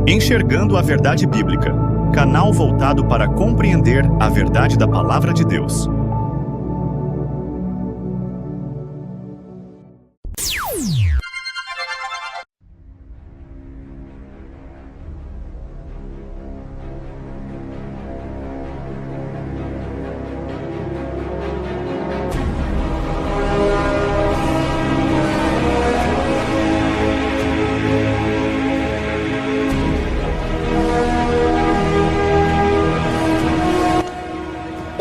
Enxergando a Verdade Bíblica, canal voltado para compreender a verdade da Palavra de Deus.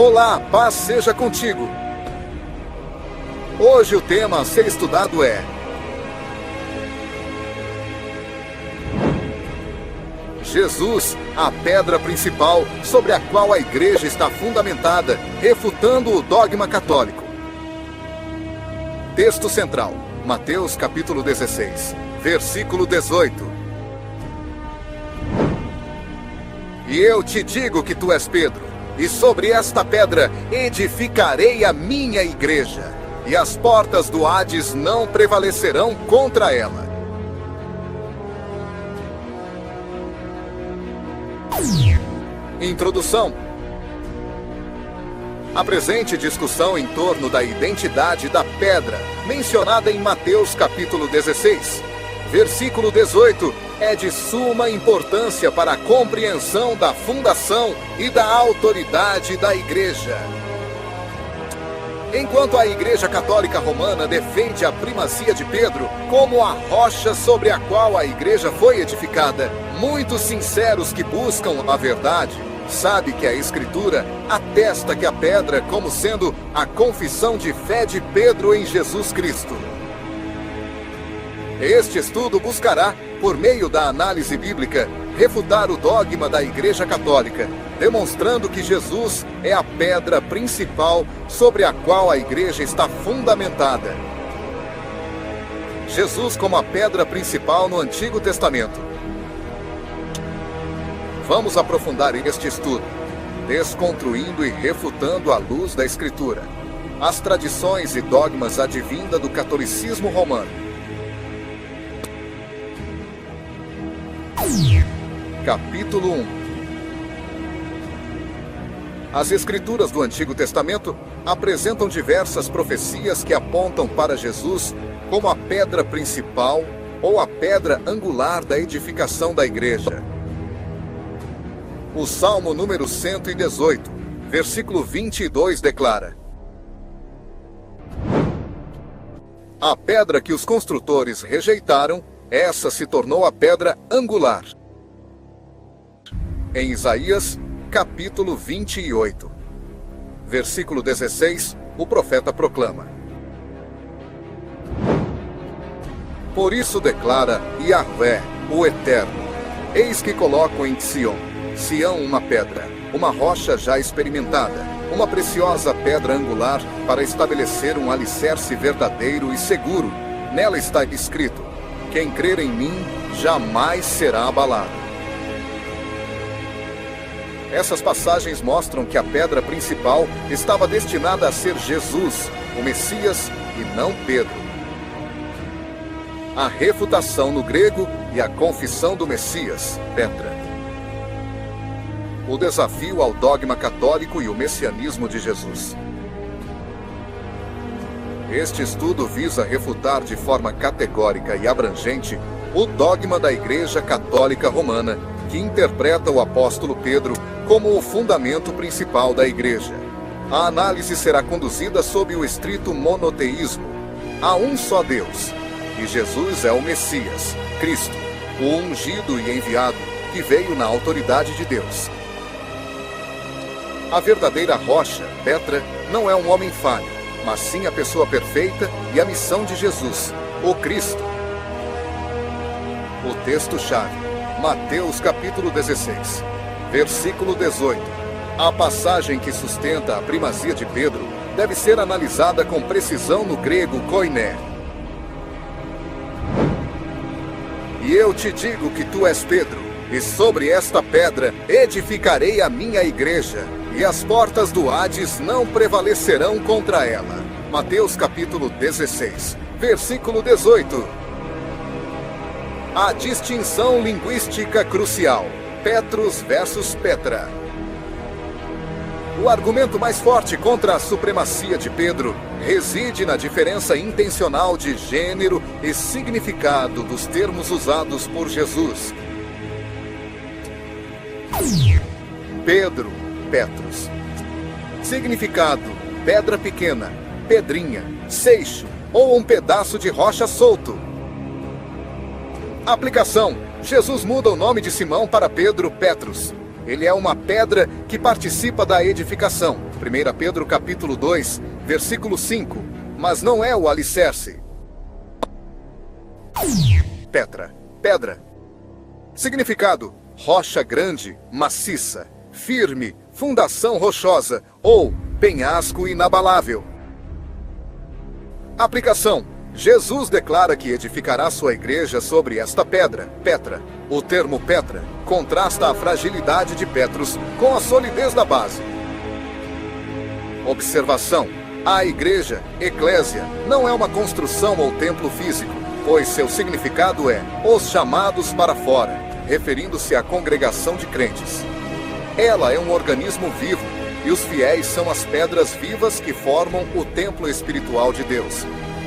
Olá, paz seja contigo. Hoje o tema a ser estudado é Jesus, a pedra principal sobre a qual a igreja está fundamentada, refutando o dogma católico. Texto central, Mateus capítulo 16, versículo 18. E eu te digo que tu és Pedro, e sobre esta pedra edificarei a minha igreja, e as portas do Hades não prevalecerão contra ela. Introdução. A presente discussão em torno da identidade da pedra, mencionada em Mateus capítulo 16, versículo 18, é de suma importância para a compreensão da fundação e da autoridade da Igreja. Enquanto a Igreja Católica Romana defende a primazia de Pedro como a rocha sobre a qual a Igreja foi edificada, muitos sinceros que buscam a verdade sabem que a Escritura atesta que a pedra como sendo a confissão de fé de Pedro em Jesus Cristo. Este estudo buscará, por meio da análise bíblica, refutar o dogma da Igreja Católica, demonstrando que Jesus é a pedra principal sobre a qual a Igreja está fundamentada. Jesus como a pedra principal no Antigo Testamento. Vamos aprofundar este estudo, desconstruindo e refutando à luz da Escritura as tradições e dogmas advinda do catolicismo romano. Capítulo 1. As Escrituras do Antigo Testamento apresentam diversas profecias que apontam para Jesus como a pedra principal ou a pedra angular da edificação da igreja. O Salmo número 118, versículo 22 declara: A pedra que os construtores rejeitaram, essa se tornou a pedra angular. Em Isaías, capítulo 28, versículo 16, o profeta proclama: Por isso declara Yahvé, o Eterno: Eis que coloco em Sião uma pedra, uma rocha já experimentada, uma preciosa pedra angular para estabelecer um alicerce verdadeiro e seguro. Nela está escrito: Quem crer em mim jamais será abalado. Essas passagens mostram que a pedra principal estava destinada a ser Jesus, o Messias, e não Pedro. A refutação no grego e a confissão do Messias, Petra. O desafio ao dogma católico e o messianismo de Jesus. Este estudo visa refutar de forma categórica e abrangente o dogma da Igreja Católica Romana, que interpreta o apóstolo Pedro como o fundamento principal da Igreja. A análise será conduzida sob o estrito monoteísmo. Há um só Deus, e Jesus é o Messias, Cristo, o ungido e enviado, que veio na autoridade de Deus. A verdadeira rocha, Petra, não é um homem falho, mas sim a pessoa perfeita e a missão de Jesus, o Cristo. O texto-chave, Mateus capítulo 16, versículo 18. A passagem que sustenta a primazia de Pedro deve ser analisada com precisão no grego koiné. E eu te digo que tu és Pedro, e sobre esta pedra edificarei a minha igreja, e as portas do Hades não prevalecerão contra ela. Mateus capítulo 16, versículo 18. A distinção linguística crucial: Petrus versus Petra. O argumento mais forte contra a supremacia de Pedro reside na diferença intencional de gênero e significado dos termos usados por Jesus. Pedro, Petrus. Significado: pedra pequena, pedrinha, seixo ou um pedaço de rocha solto. Aplicação: Jesus muda o nome de Simão para Pedro, Petrus. Ele é uma pedra que participa da edificação. 1 Pedro capítulo 2, versículo 5. Mas não é o alicerce. Petra, pedra. Significado: rocha grande, maciça, firme, fundação rochosa ou penhasco inabalável. Aplicação: Jesus declara que edificará sua igreja sobre esta pedra, Petra. O termo Petra contrasta a fragilidade de Petrus com a solidez da base. Observação: a igreja, eclésia, não é uma construção ou templo físico, pois seu significado é os chamados para fora, referindo-se à congregação de crentes. Ela é um organismo vivo, e os fiéis são as pedras vivas que formam o templo espiritual de Deus.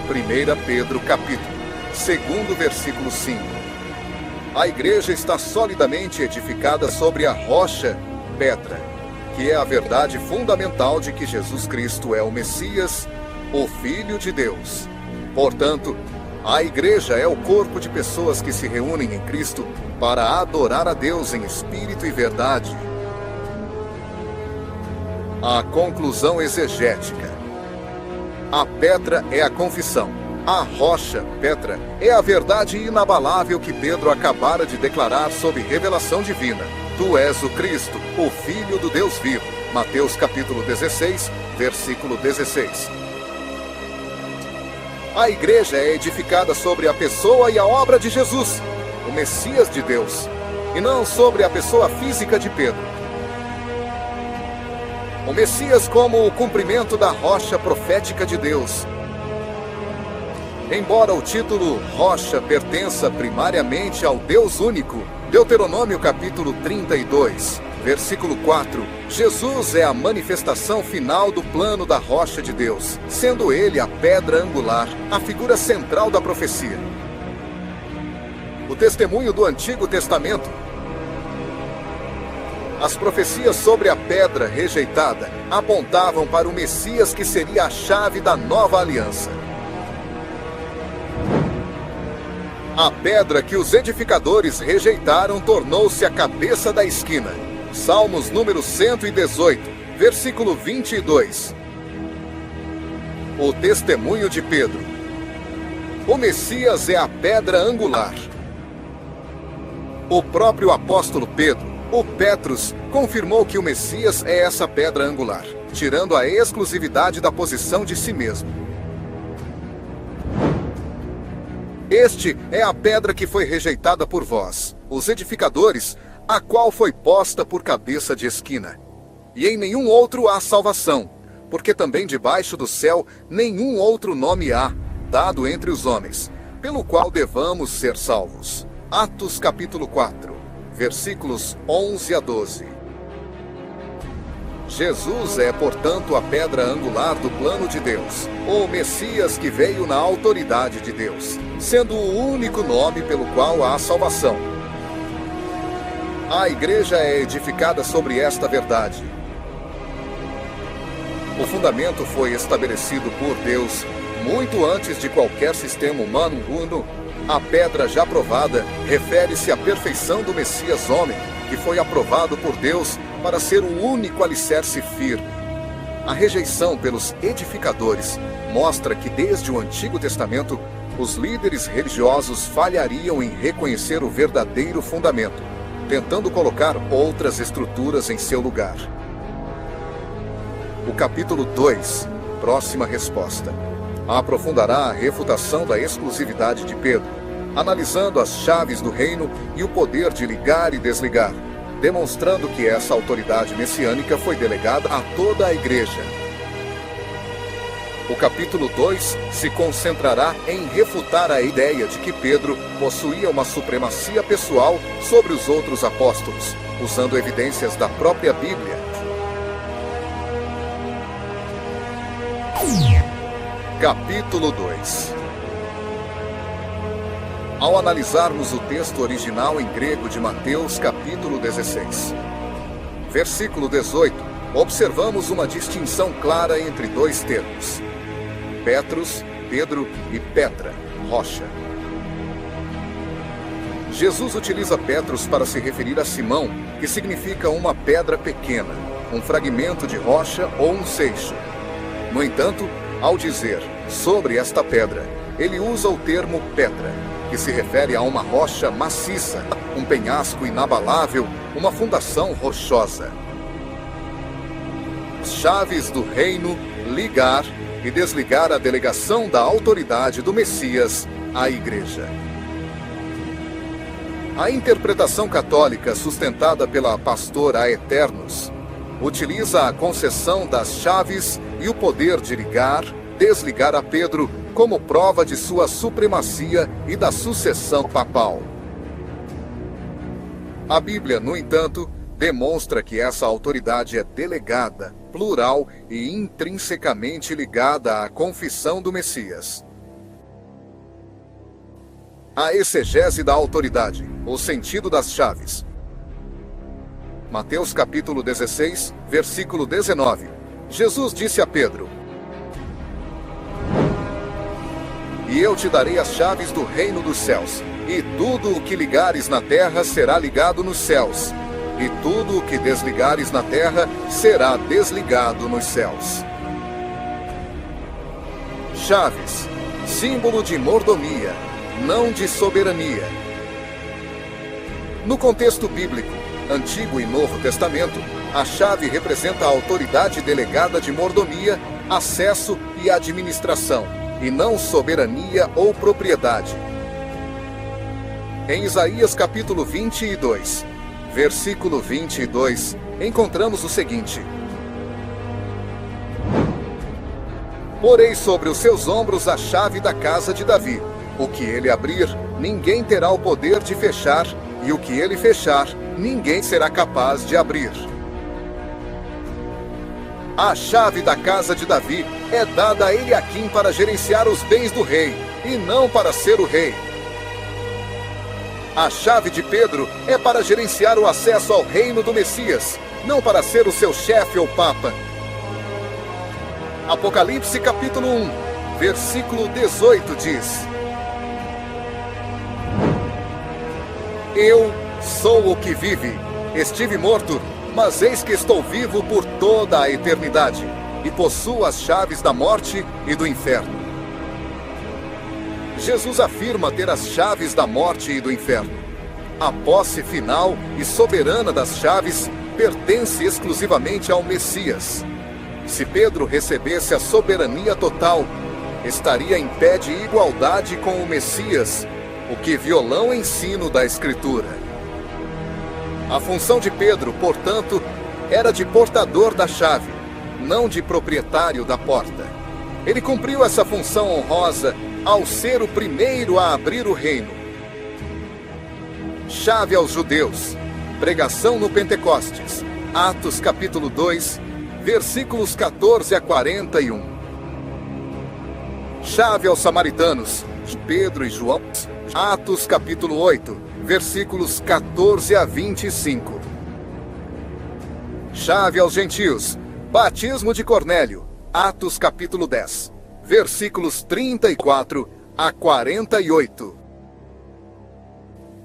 1 Pedro capítulo 2, versículo 5. A igreja está solidamente edificada sobre a rocha, Petra, que é a verdade fundamental de que Jesus Cristo é o Messias, o Filho de Deus. Portanto, a igreja é o corpo de pessoas que se reúnem em Cristo para adorar a Deus em espírito e verdade. A conclusão exegética: a pedra é a confissão. A rocha, Petra, é a verdade inabalável que Pedro acabara de declarar sob revelação divina. Tu és o Cristo, o Filho do Deus vivo. Mateus capítulo 16, versículo 16. A igreja é edificada sobre a pessoa e a obra de Jesus, o Messias de Deus, e não sobre a pessoa física de Pedro. O Messias como o cumprimento da rocha profética de Deus. Embora o título rocha pertença primariamente ao Deus único, Deuteronômio capítulo 32, versículo 4, Jesus é a manifestação final do plano da rocha de Deus, sendo ele a pedra angular, a figura central da profecia. O testemunho do Antigo Testamento. As profecias sobre a pedra rejeitada apontavam para o Messias, que seria a chave da nova aliança. A pedra que os edificadores rejeitaram tornou-se a cabeça da esquina. Salmos número 118, versículo 22. O testemunho de Pedro. O Messias é a pedra angular. O próprio apóstolo Pedro, o Petrus, confirmou que o Messias é essa pedra angular, tirando a exclusividade da posição de si mesmo. Este é a pedra que foi rejeitada por vós, os edificadores, a qual foi posta por cabeça de esquina. E em nenhum outro há salvação, porque também debaixo do céu nenhum outro nome há, dado entre os homens, pelo qual devamos ser salvos. Atos capítulo 4, versículos 11 a 12. Jesus é, portanto, a pedra angular do plano de Deus, o Messias que veio na autoridade de Deus, sendo o único nome pelo qual há salvação. A igreja é edificada sobre esta verdade. O fundamento foi estabelecido por Deus muito antes de qualquer sistema humano uno. A pedra já provada refere-se à perfeição do Messias homem, que foi aprovado por Deus para ser o único alicerce firme. A rejeição pelos edificadores mostra que desde o Antigo Testamento, os líderes religiosos falhariam em reconhecer o verdadeiro fundamento, tentando colocar outras estruturas em seu lugar. O capítulo 2, próxima resposta, aprofundará a refutação da exclusividade de Pedro, analisando as chaves do reino e o poder de ligar e desligar, demonstrando que essa autoridade messiânica foi delegada a toda a igreja. O capítulo 2 se concentrará em refutar a ideia de que Pedro possuía uma supremacia pessoal sobre os outros apóstolos, usando evidências da própria Bíblia. Capítulo 2. Ao analisarmos o texto original em grego de Mateus, capítulo 16, versículo 18, observamos uma distinção clara entre dois termos: Petros, Pedro, e Petra, rocha. Jesus utiliza Petros para se referir a Simão, que significa uma pedra pequena, um fragmento de rocha ou um seixo. No entanto, ao dizer sobre esta pedra, ele usa o termo Petra, que se refere a uma rocha maciça, um penhasco inabalável, uma fundação rochosa. As chaves do reino: ligar e desligar a delegação da autoridade do Messias à Igreja. A interpretação católica, sustentada pela pastora Aeternos, utiliza a concessão das chaves e o poder de ligar, desligar a Pedro como prova de sua supremacia e da sucessão papal. A Bíblia, no entanto, demonstra que essa autoridade é delegada, plural e intrinsecamente ligada à confissão do Messias. A exegese da autoridade, o sentido das chaves. Mateus capítulo 16, versículo 19. Jesus disse a Pedro: "E eu te darei as chaves do reino dos céus, e tudo o que ligares na terra será ligado nos céus, e tudo o que desligares na terra será desligado nos céus." Chaves, símbolo de mordomia, não de soberania. No contexto bíblico, Antigo e Novo Testamento, a chave representa a autoridade delegada de mordomia, acesso e administração, e não soberania ou propriedade. Em Isaías capítulo 22, versículo 22, encontramos o seguinte: "Porei sobre os seus ombros a chave da casa de Davi. O que ele abrir, ninguém terá o poder de fechar, e o que ele fechar, ninguém será capaz de abrir." A chave da casa de Davi é dada a Eliaquim para gerenciar os bens do rei, e não para ser o rei. A chave de Pedro é para gerenciar o acesso ao reino do Messias, não para ser o seu chefe ou papa. Apocalipse capítulo 1, versículo 18 diz: "Eu sou o que vive. Estive morto, mas eis que estou vivo por toda a eternidade, e possuo as chaves da morte e do inferno." Jesus afirma ter as chaves da morte e do inferno. A posse final e soberana das chaves pertence exclusivamente ao Messias. Se Pedro recebesse a soberania total, estaria em pé de igualdade com o Messias, o que violou o ensino da Escritura. A função de Pedro, portanto, era de portador da chave, não de proprietário da porta. Ele cumpriu essa função honrosa ao ser o primeiro a abrir o reino. Chave aos judeus. Pregação no Pentecostes. Atos capítulo 2, versículos 14 a 41. Chave aos samaritanos. Pedro e João. Atos capítulo 8, versículos 14 a 25. Chave aos gentios. Batismo de Cornélio. Atos capítulo 10, versículos 34 a 48.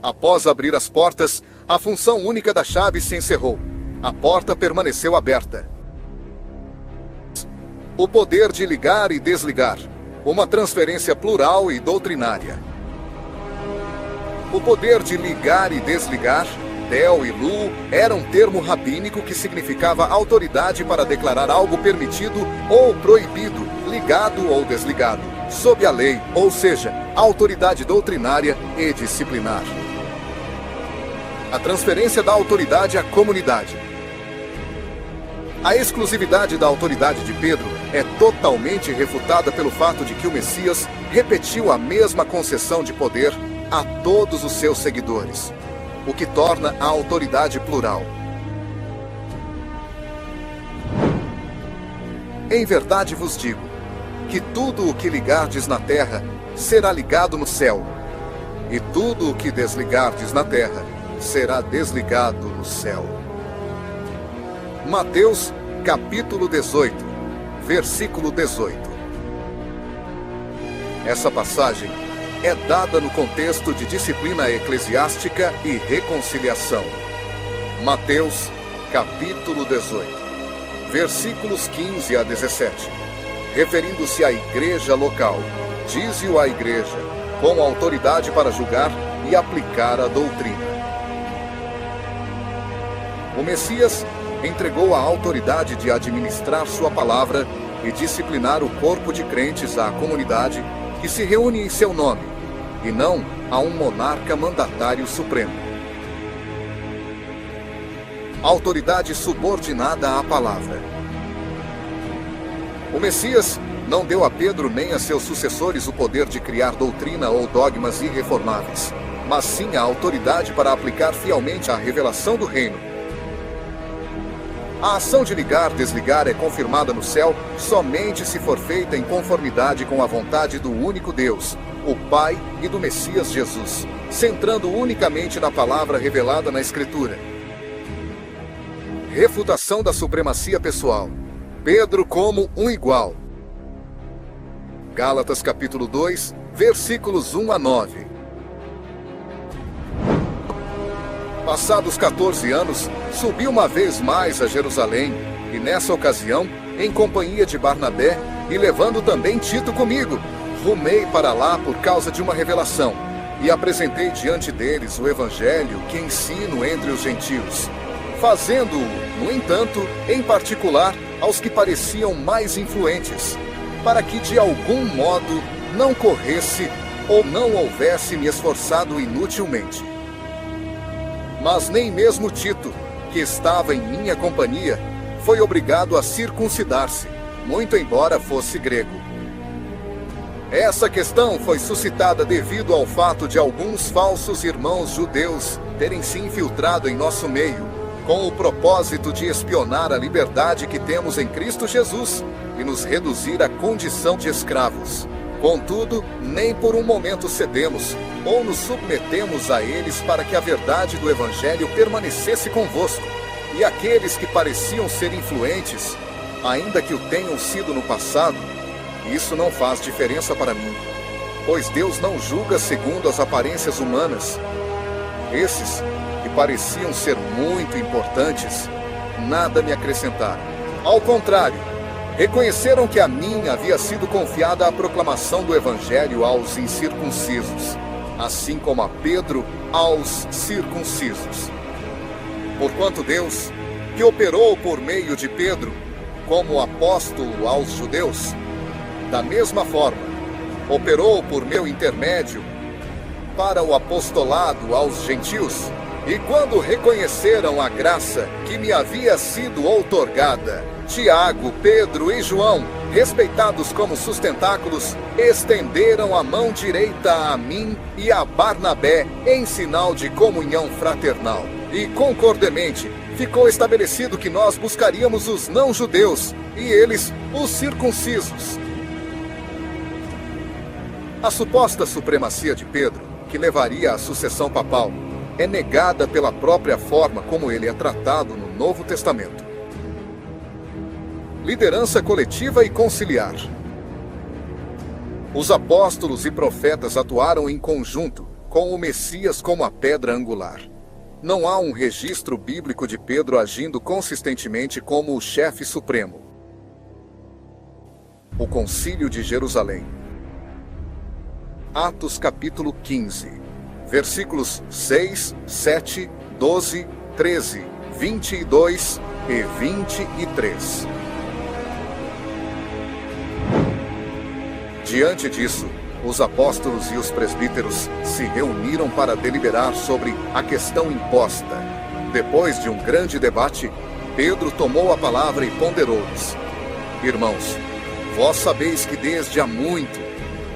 Após abrir as portas, a função única da chave se encerrou. A porta permaneceu aberta. O poder de ligar e desligar. Uma transferência plural e doutrinária. O poder de ligar e desligar, Del e Lu, era um termo rabínico que significava autoridade para declarar algo permitido ou proibido, ligado ou desligado, sob a lei, ou seja, autoridade doutrinária e disciplinar. A transferência da autoridade à comunidade. A exclusividade da autoridade de Pedro é totalmente refutada pelo fato de que o Messias repetiu a mesma concessão de poder a todos os seus seguidores, o que torna a autoridade plural. Em verdade vos digo, que tudo o que ligardes na terra será ligado no céu, e tudo o que desligardes na terra será desligado no céu. Mateus, capítulo 18, versículo 18. Essa passagem é dada no contexto de disciplina eclesiástica e reconciliação. Mateus, capítulo 18, versículos 15 a 17. Referindo-se à igreja local, diz-o a igreja, com autoridade para julgar e aplicar a doutrina. O Messias entregou a autoridade de administrar sua palavra e disciplinar o corpo de crentes à comunidade que se reúne em seu nome, e não a um monarca mandatário supremo. Autoridade subordinada à palavra. O Messias não deu a Pedro nem a seus sucessores o poder de criar doutrina ou dogmas irreformáveis, mas sim a autoridade para aplicar fielmente a revelação do reino. A ação de ligar-desligar é confirmada no céu somente se for feita em conformidade com a vontade do único Deus, o Pai e do Messias Jesus, centrando unicamente na palavra revelada na Escritura. Refutação da supremacia pessoal. Pedro como um igual. Gálatas capítulo 2, versículos 1 a 9. Passados 14 anos, subi uma vez mais a Jerusalém, e nessa ocasião, em companhia de Barnabé, e levando também Tito comigo, rumei para lá por causa de uma revelação, e apresentei diante deles o evangelho que ensino entre os gentios, fazendo-o, no entanto, em particular, aos que pareciam mais influentes, para que de algum modo não corresse ou não houvesse me esforçado inutilmente. Mas nem mesmo Tito, que estava em minha companhia, foi obrigado a circuncidar-se, muito embora fosse grego. Essa questão foi suscitada devido ao fato de alguns falsos irmãos judeus terem se infiltrado em nosso meio, com o propósito de espionar a liberdade que temos em Cristo Jesus e nos reduzir à condição de escravos. Contudo, nem por um momento cedemos ou nos submetemos a eles para que a verdade do Evangelho permanecesse convosco. E aqueles que pareciam ser influentes, ainda que o tenham sido no passado, isso não faz diferença para mim, pois Deus não julga segundo as aparências humanas. Esses, que pareciam ser muito importantes, nada me acrescentaram. Ao contrário, reconheceram que a mim havia sido confiada a proclamação do Evangelho aos incircuncisos, assim como a Pedro aos circuncisos. Porquanto Deus, que operou por meio de Pedro como apóstolo aos judeus, da mesma forma, operou por meu intermédio para o apostolado aos gentios, e quando reconheceram a graça que me havia sido outorgada, Tiago, Pedro e João, respeitados como sustentáculos, estenderam a mão direita a mim e a Barnabé em sinal de comunhão fraternal. E concordemente ficou estabelecido que nós buscaríamos os não-judeus e eles os circuncisos. A suposta supremacia de Pedro, que levaria à sucessão papal, é negada pela própria forma como ele é tratado no Novo Testamento. Liderança coletiva e conciliar. Os apóstolos e profetas atuaram em conjunto, com o Messias como a pedra angular. Não há um registro bíblico de Pedro agindo consistentemente como o chefe supremo. O Concílio de Jerusalém. Atos capítulo 15, versículos 6, 7, 12, 13, 22 e 23. Diante disso, os apóstolos e os presbíteros se reuniram para deliberar sobre a questão imposta. Depois de um grande debate, Pedro tomou a palavra e ponderou-lhes: Irmãos, vós sabeis que desde há muito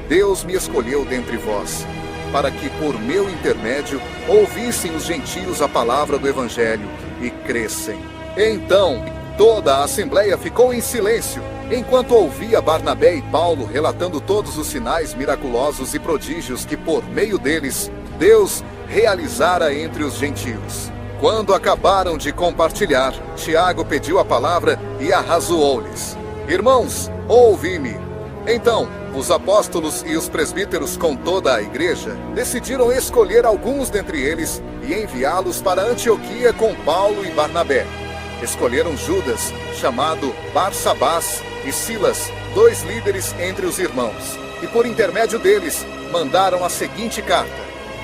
Deus me escolheu dentre vós, para que por meu intermédio ouvissem os gentios a palavra do Evangelho e crescem. Então toda a assembleia ficou em silêncio, enquanto ouvia Barnabé e Paulo relatando todos os sinais miraculosos e prodígios que por meio deles Deus realizara entre os gentios. Quando acabaram de compartilhar, Tiago pediu a palavra e arrazoou-lhes: Irmãos, ouvi-me. Então, os apóstolos e os presbíteros com toda a igreja decidiram escolher alguns dentre eles e enviá-los para Antioquia com Paulo e Barnabé. Escolheram Judas, chamado Barsabás, e Silas, 2 líderes entre os irmãos, e por intermédio deles mandaram a seguinte carta: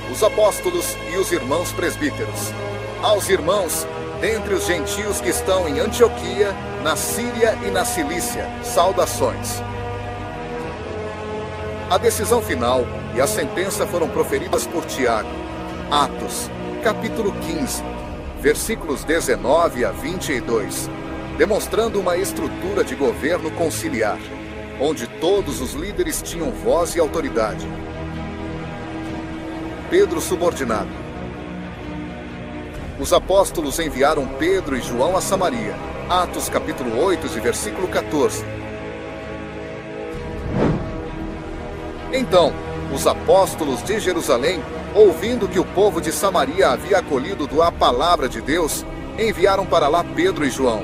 Os apóstolos e os irmãos presbíteros. Aos irmãos, dentre os gentios que estão em Antioquia, na Síria e na Cilícia, saudações. A decisão final e a sentença foram proferidas por Tiago. Atos, capítulo 15, versículos 19 a 22, demonstrando uma estrutura de governo conciliar, onde todos os líderes tinham voz e autoridade. Pedro subordinado. Os apóstolos enviaram Pedro e João a Samaria. Atos capítulo 8, e versículo 14. Então, os apóstolos de Jerusalém, ouvindo que o povo de Samaria havia acolhido a palavra de Deus, enviaram para lá Pedro e João.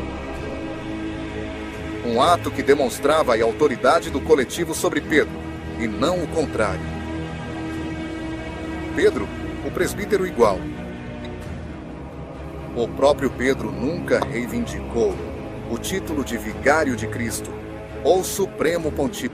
Um ato que demonstrava a autoridade do coletivo sobre Pedro, e não o contrário. Pedro, o presbítero igual. O próprio Pedro nunca reivindicou o título de vigário de Cristo, ou supremo pontífice.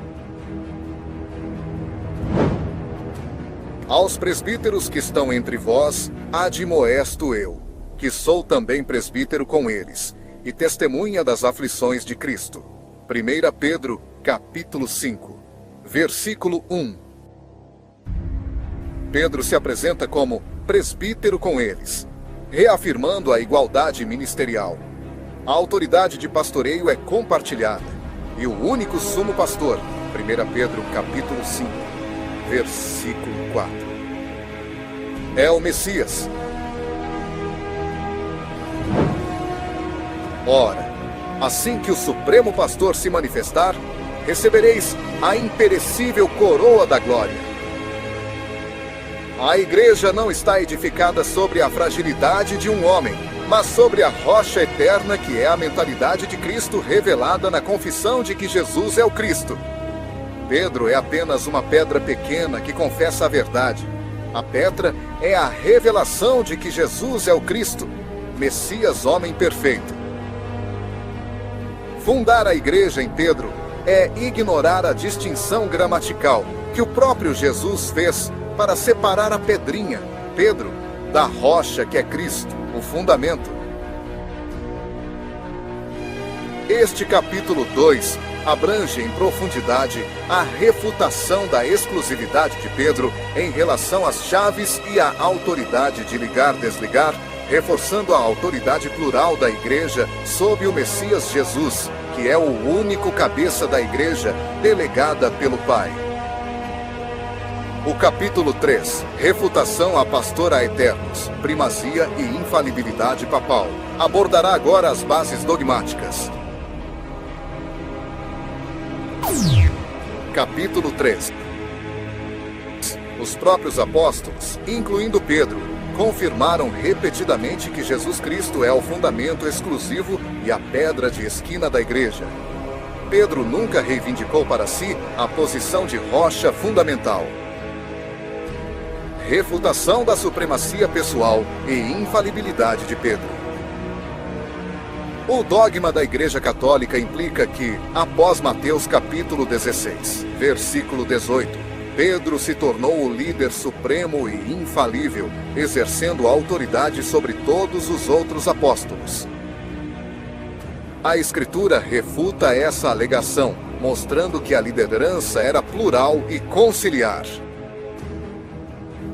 Aos presbíteros que estão entre vós, admoesto eu, que sou também presbítero com eles, e testemunha das aflições de Cristo. 1 Pedro, capítulo 5, versículo 1. Pedro se apresenta como presbítero com eles, reafirmando a igualdade ministerial. A autoridade de pastoreio é compartilhada, e o único sumo pastor, 1 Pedro, capítulo 5, versículo 4. É o Messias. Ora, assim que o Supremo Pastor se manifestar, recebereis a imperecível coroa da glória. A igreja não está edificada sobre a fragilidade de um homem, mas sobre a rocha eterna que é a mentalidade de Cristo revelada na confissão de que Jesus é o Cristo. Pedro é apenas uma pedra pequena que confessa a verdade. A pedra é a revelação de que Jesus é o Cristo, Messias, homem perfeito. Fundar a igreja em Pedro é ignorar a distinção gramatical que o próprio Jesus fez para separar a pedrinha, Pedro, da rocha que é Cristo, o fundamento. Este capítulo 2 abrange em profundidade a refutação da exclusividade de Pedro em relação às chaves e à autoridade de ligar-desligar, reforçando a autoridade plural da igreja sob o Messias Jesus, que é o único cabeça da igreja, delegada pelo Pai. O capítulo 3, refutação a pastor a eternos, primazia e infalibilidade papal, abordará agora as bases dogmáticas. Capítulo 3. Os próprios apóstolos, incluindo Pedro, confirmaram repetidamente que Jesus Cristo é o fundamento exclusivo e a pedra de esquina da igreja. Pedro nunca reivindicou para si a posição de rocha fundamental. Refutação da supremacia pessoal e infalibilidade de Pedro. O dogma da Igreja Católica implica que, após Mateus capítulo 16, versículo 18, Pedro se tornou o líder supremo e infalível, exercendo autoridade sobre todos os outros apóstolos. A Escritura refuta essa alegação, mostrando que a liderança era plural e conciliar.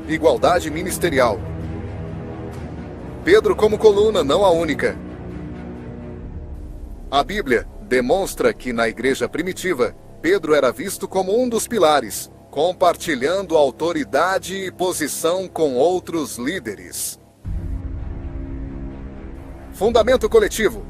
Igualdade ministerial. Pedro como coluna, não a única. A Bíblia demonstra que na igreja primitiva, Pedro era visto como um dos pilares, compartilhando autoridade e posição com outros líderes. Fundamento coletivo.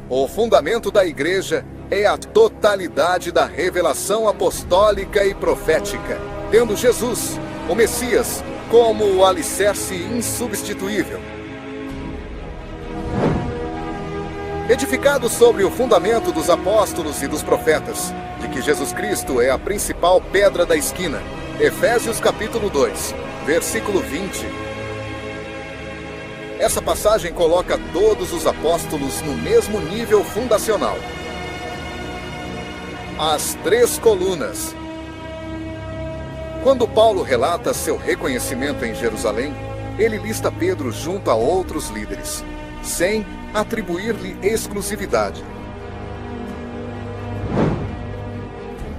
O fundamento da igreja é a totalidade da revelação apostólica e profética, tendo Jesus, o Messias, como o alicerce insubstituível. Edificado sobre o fundamento dos apóstolos e dos profetas, de que Jesus Cristo é a principal pedra da esquina. Efésios capítulo 2, versículo 20. Essa passagem coloca todos os apóstolos no mesmo nível fundacional. As 3 colunas. Quando Paulo relata seu reconhecimento em Jerusalém, ele lista Pedro junto a outros líderes, sem atribuir-lhe exclusividade.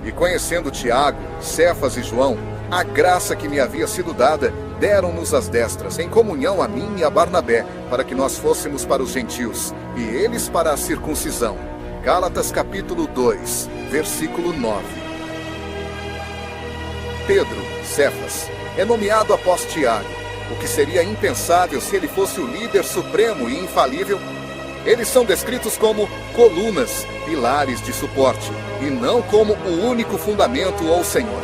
E conhecendo Tiago, Cefas e João, a graça que me havia sido dada, deram-nos as destras, em comunhão a mim e a Barnabé, para que nós fôssemos para os gentios, e eles para a circuncisão. Gálatas capítulo 2, versículo 9. Pedro, Cefas, é nomeado após Tiago, o que seria impensável se ele fosse o líder supremo e infalível. Eles são descritos como colunas, pilares de suporte, e não como o único fundamento ou Senhor.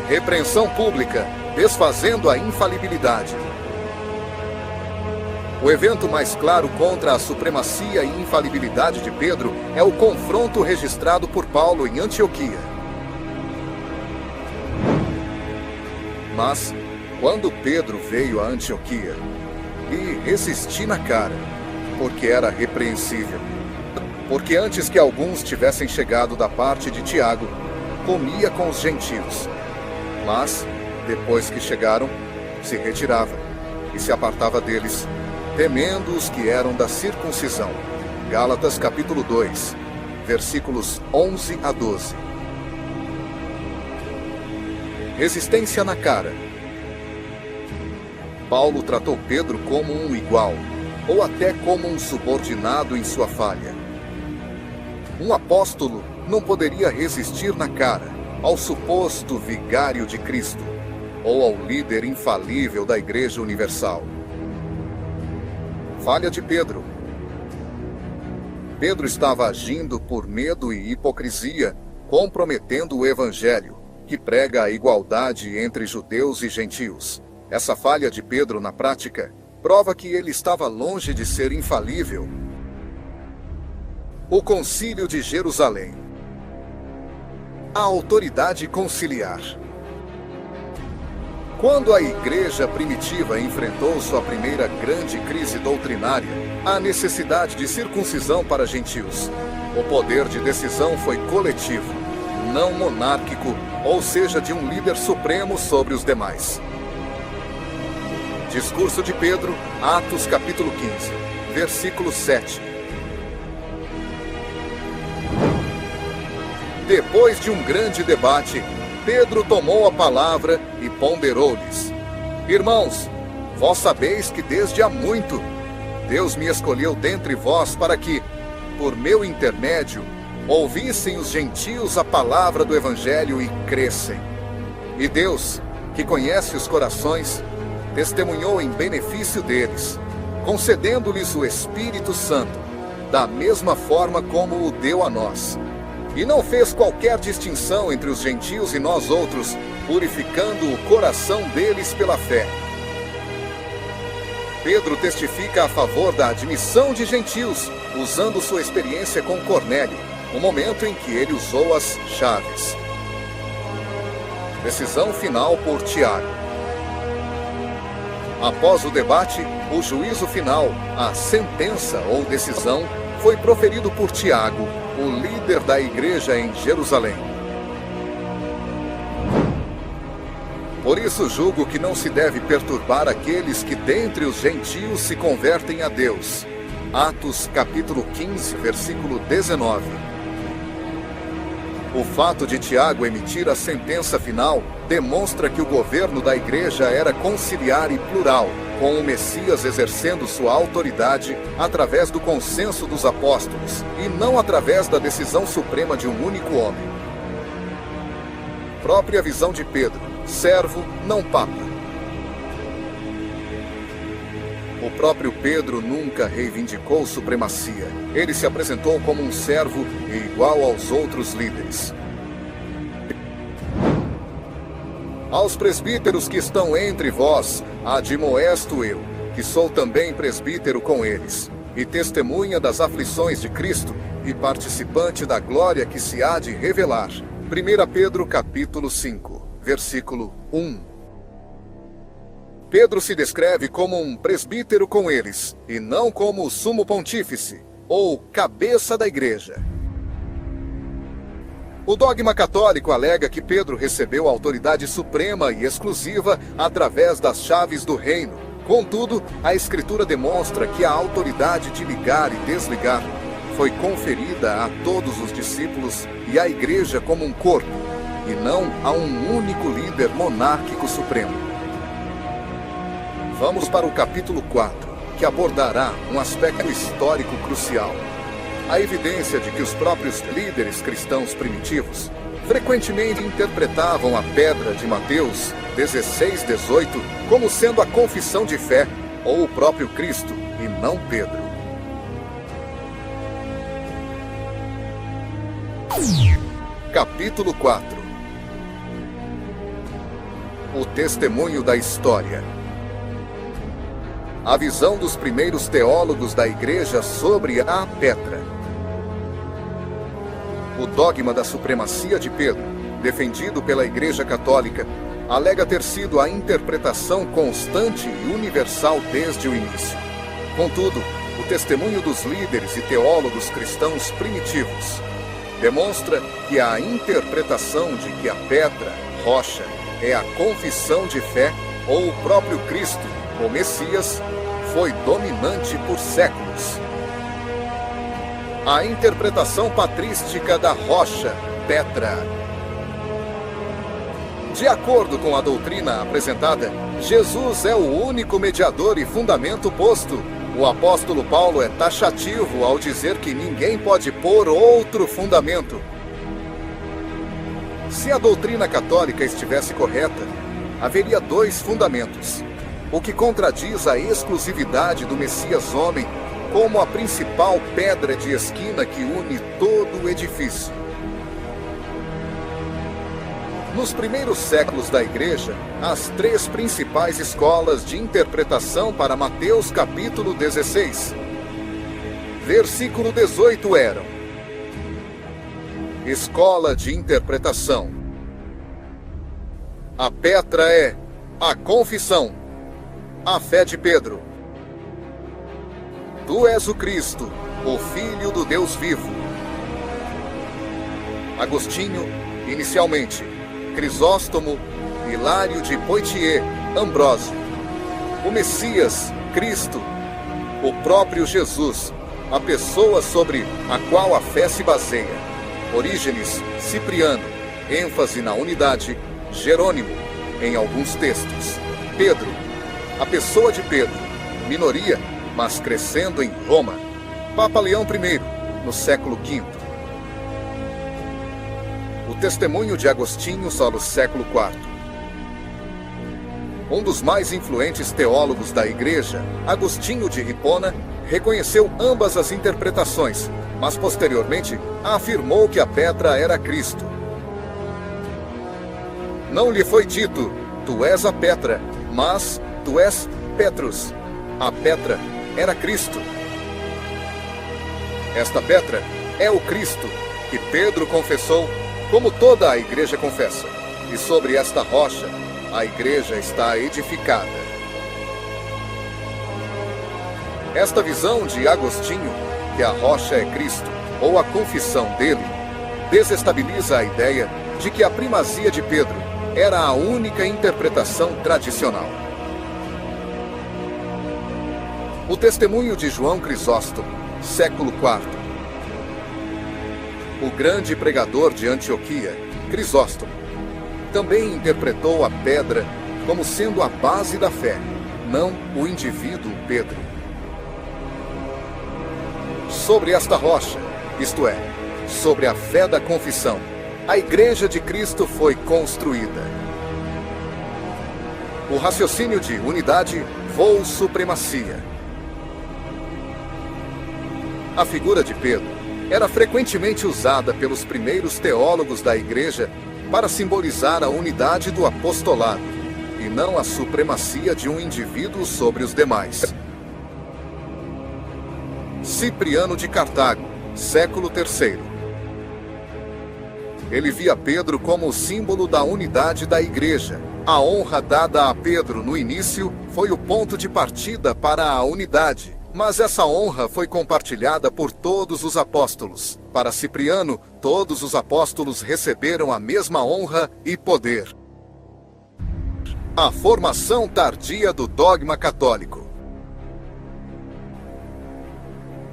Repreensão pública, desfazendo a infalibilidade. O evento mais claro contra a supremacia e infalibilidade de Pedro é o confronto registrado por Paulo em Antioquia. Mas, quando Pedro veio a Antioquia, e resisti na cara, porque era repreensível. Porque antes que alguns tivessem chegado da parte de Tiago, comia com os gentios. Mas, depois que chegaram, se retirava e se apartava deles, temendo os que eram da circuncisão. Gálatas capítulo 2, versículos 11 a 12. Resistência na cara. Paulo tratou Pedro como um igual, ou até como um subordinado em sua falha. Um apóstolo não poderia resistir na cara ao suposto vigário de Cristo, ou ao líder infalível da Igreja Universal. Falha de Pedro. Pedro estava agindo por medo e hipocrisia, comprometendo o Evangelho, que prega a igualdade entre judeus e gentios. Essa falha de Pedro na prática prova que ele estava longe de ser infalível. O Concílio de Jerusalém. A autoridade conciliar. Quando a igreja primitiva enfrentou sua primeira grande crise doutrinária, a necessidade de circuncisão para gentios, o poder de decisão foi coletivo, não monárquico, ou seja, de um líder supremo sobre os demais. Discurso de Pedro, Atos capítulo 15, versículo 7. Depois de um grande debate, Pedro tomou a palavra e ponderou-lhes: Irmãos, vós sabeis que desde há muito Deus me escolheu dentre vós para que, por meu intermédio, ouvissem os gentios a palavra do Evangelho e crescem. E Deus, que conhece os corações, testemunhou em benefício deles, concedendo-lhes o Espírito Santo, da mesma forma como o deu a nós. E não fez qualquer distinção entre os gentios e nós outros, purificando o coração deles pela fé. Pedro testifica a favor da admissão de gentios, usando sua experiência com Cornélio, no momento em que ele usou as chaves. Decisão final por Tiago. Após o debate, o juízo final, a sentença ou decisão, foi proferido por Tiago, o líder da igreja em Jerusalém. Por isso julgo que não se deve perturbar aqueles que dentre os gentios se convertem a Deus. Atos capítulo 15, versículo 19. O fato de Tiago emitir a sentença final demonstra que o governo da igreja era conciliar e plural, com o Messias exercendo sua autoridade através do consenso dos apóstolos e não através da decisão suprema de um único homem. Própria visão de Pedro, servo, não papa. O próprio Pedro nunca reivindicou supremacia. Ele se apresentou como um servo e igual aos outros líderes. Aos presbíteros que estão entre vós, admoesto eu, que sou também presbítero com eles, e testemunha das aflições de Cristo, e participante da glória que se há de revelar. 1 Pedro capítulo 5, versículo 1. Pedro se descreve como um presbítero com eles, e não como o sumo pontífice, ou cabeça da igreja. O dogma católico alega que Pedro recebeu a autoridade suprema e exclusiva através das chaves do reino. Contudo, a Escritura demonstra que a autoridade de ligar e desligar foi conferida a todos os discípulos e à igreja como um corpo, e não a um único líder monárquico supremo. Vamos para o capítulo 4, que abordará um aspecto histórico crucial. A evidência de que os próprios líderes cristãos primitivos frequentemente interpretavam a pedra de Mateus 16:18 como sendo a confissão de fé ou o próprio Cristo e não Pedro. Capítulo 4. O testemunho da história. A visão dos primeiros teólogos da igreja sobre a Petra. O dogma da supremacia de Pedro, defendido pela Igreja Católica, alega ter sido a interpretação constante e universal desde o início. Contudo, o testemunho dos líderes e teólogos cristãos primitivos demonstra que a interpretação de que a pedra, rocha, é a confissão de fé ou o próprio Cristo, o Messias, foi dominante por séculos. A interpretação patrística da rocha, Petra. De acordo com a doutrina apresentada, Jesus é o único mediador e fundamento posto. O apóstolo Paulo é taxativo ao dizer que ninguém pode pôr outro fundamento. Se a doutrina católica estivesse correta, haveria dois fundamentos, o que contradiz a exclusividade do Messias homem como a principal pedra de esquina que une todo o edifício. Nos primeiros séculos da Igreja, as três principais escolas de interpretação para Mateus capítulo 16, versículo 18 eram: Escola de interpretação. A Petra é a confissão, a fé de Pedro. Tu és o Cristo, o Filho do Deus vivo. Agostinho, inicialmente, Crisóstomo, Hilário de Poitiers, Ambrósio. O Messias, Cristo, o próprio Jesus, a pessoa sobre a qual a fé se baseia. Orígenes, Cipriano, ênfase na unidade, Jerônimo, em alguns textos. Pedro, a pessoa de Pedro, minoria, mas crescendo em Roma. Papa Leão I, no século V. O testemunho de Agostinho só no século IV. Um dos mais influentes teólogos da Igreja, Agostinho de Hipona, reconheceu ambas as interpretações, mas posteriormente afirmou que a Petra era Cristo. Não lhe foi dito, tu és a Petra, mas tu és Petrus. A Petra era Cristo. Esta Petra é o Cristo que Pedro confessou, como toda a igreja confessa. E sobre esta rocha, a igreja está edificada. Esta visão de Agostinho, que a rocha é Cristo, ou a confissão dele, desestabiliza a ideia de que a primazia de Pedro era a única interpretação tradicional. O testemunho de João Crisóstomo, século IV. O grande pregador de Antioquia, Crisóstomo, também interpretou a pedra como sendo a base da fé. não o indivíduo Pedro. Sobre esta rocha, isto é, sobre a fé da confissão, a Igreja de Cristo foi construída. O raciocínio de unidade ou supremacia. A figura de Pedro era frequentemente usada pelos primeiros teólogos da Igreja para simbolizar a unidade do apostolado, e não a supremacia de um indivíduo sobre os demais. Cipriano de Cartago, século III. Ele via Pedro como o símbolo da unidade da Igreja. A honra dada a Pedro no início foi o ponto de partida para a unidade, mas essa honra foi compartilhada por todos os apóstolos. Para Cipriano, todos os apóstolos receberam a mesma honra e poder. A formação tardia do dogma católico.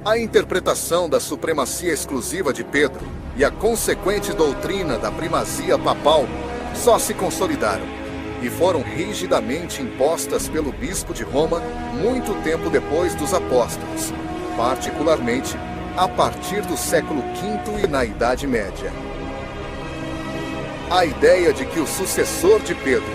A interpretação da supremacia exclusiva de Pedro e a consequente doutrina da primazia papal só se consolidaram e foram rigidamente impostas pelo bispo de Roma muito tempo depois dos apóstolos, particularmente a partir do século V e na Idade Média. A ideia de que o sucessor de Pedro,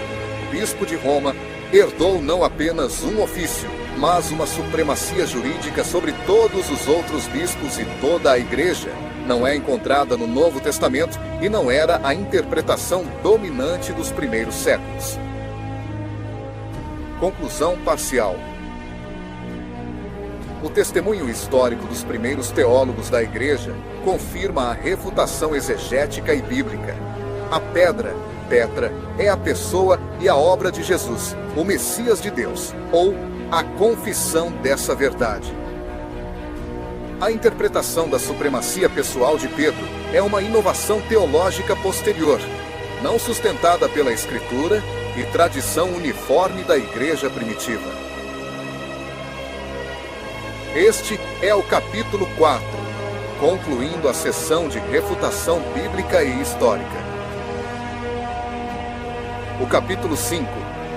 bispo de Roma, herdou não apenas um ofício, mas uma supremacia jurídica sobre todos os outros bispos e toda a Igreja, não é encontrada no Novo Testamento e não era a interpretação dominante dos primeiros séculos. Conclusão parcial. O testemunho histórico dos primeiros teólogos da Igreja confirma a refutação exegética e bíblica. A pedra, Petra, é a pessoa e a obra de Jesus, o Messias de Deus, ou a confissão dessa verdade. A interpretação da supremacia pessoal de Pedro é uma inovação teológica posterior, não sustentada pela Escritura e tradição uniforme da Igreja primitiva. Este é o capítulo 4, concluindo a sessão de refutação bíblica e histórica. O capítulo 5,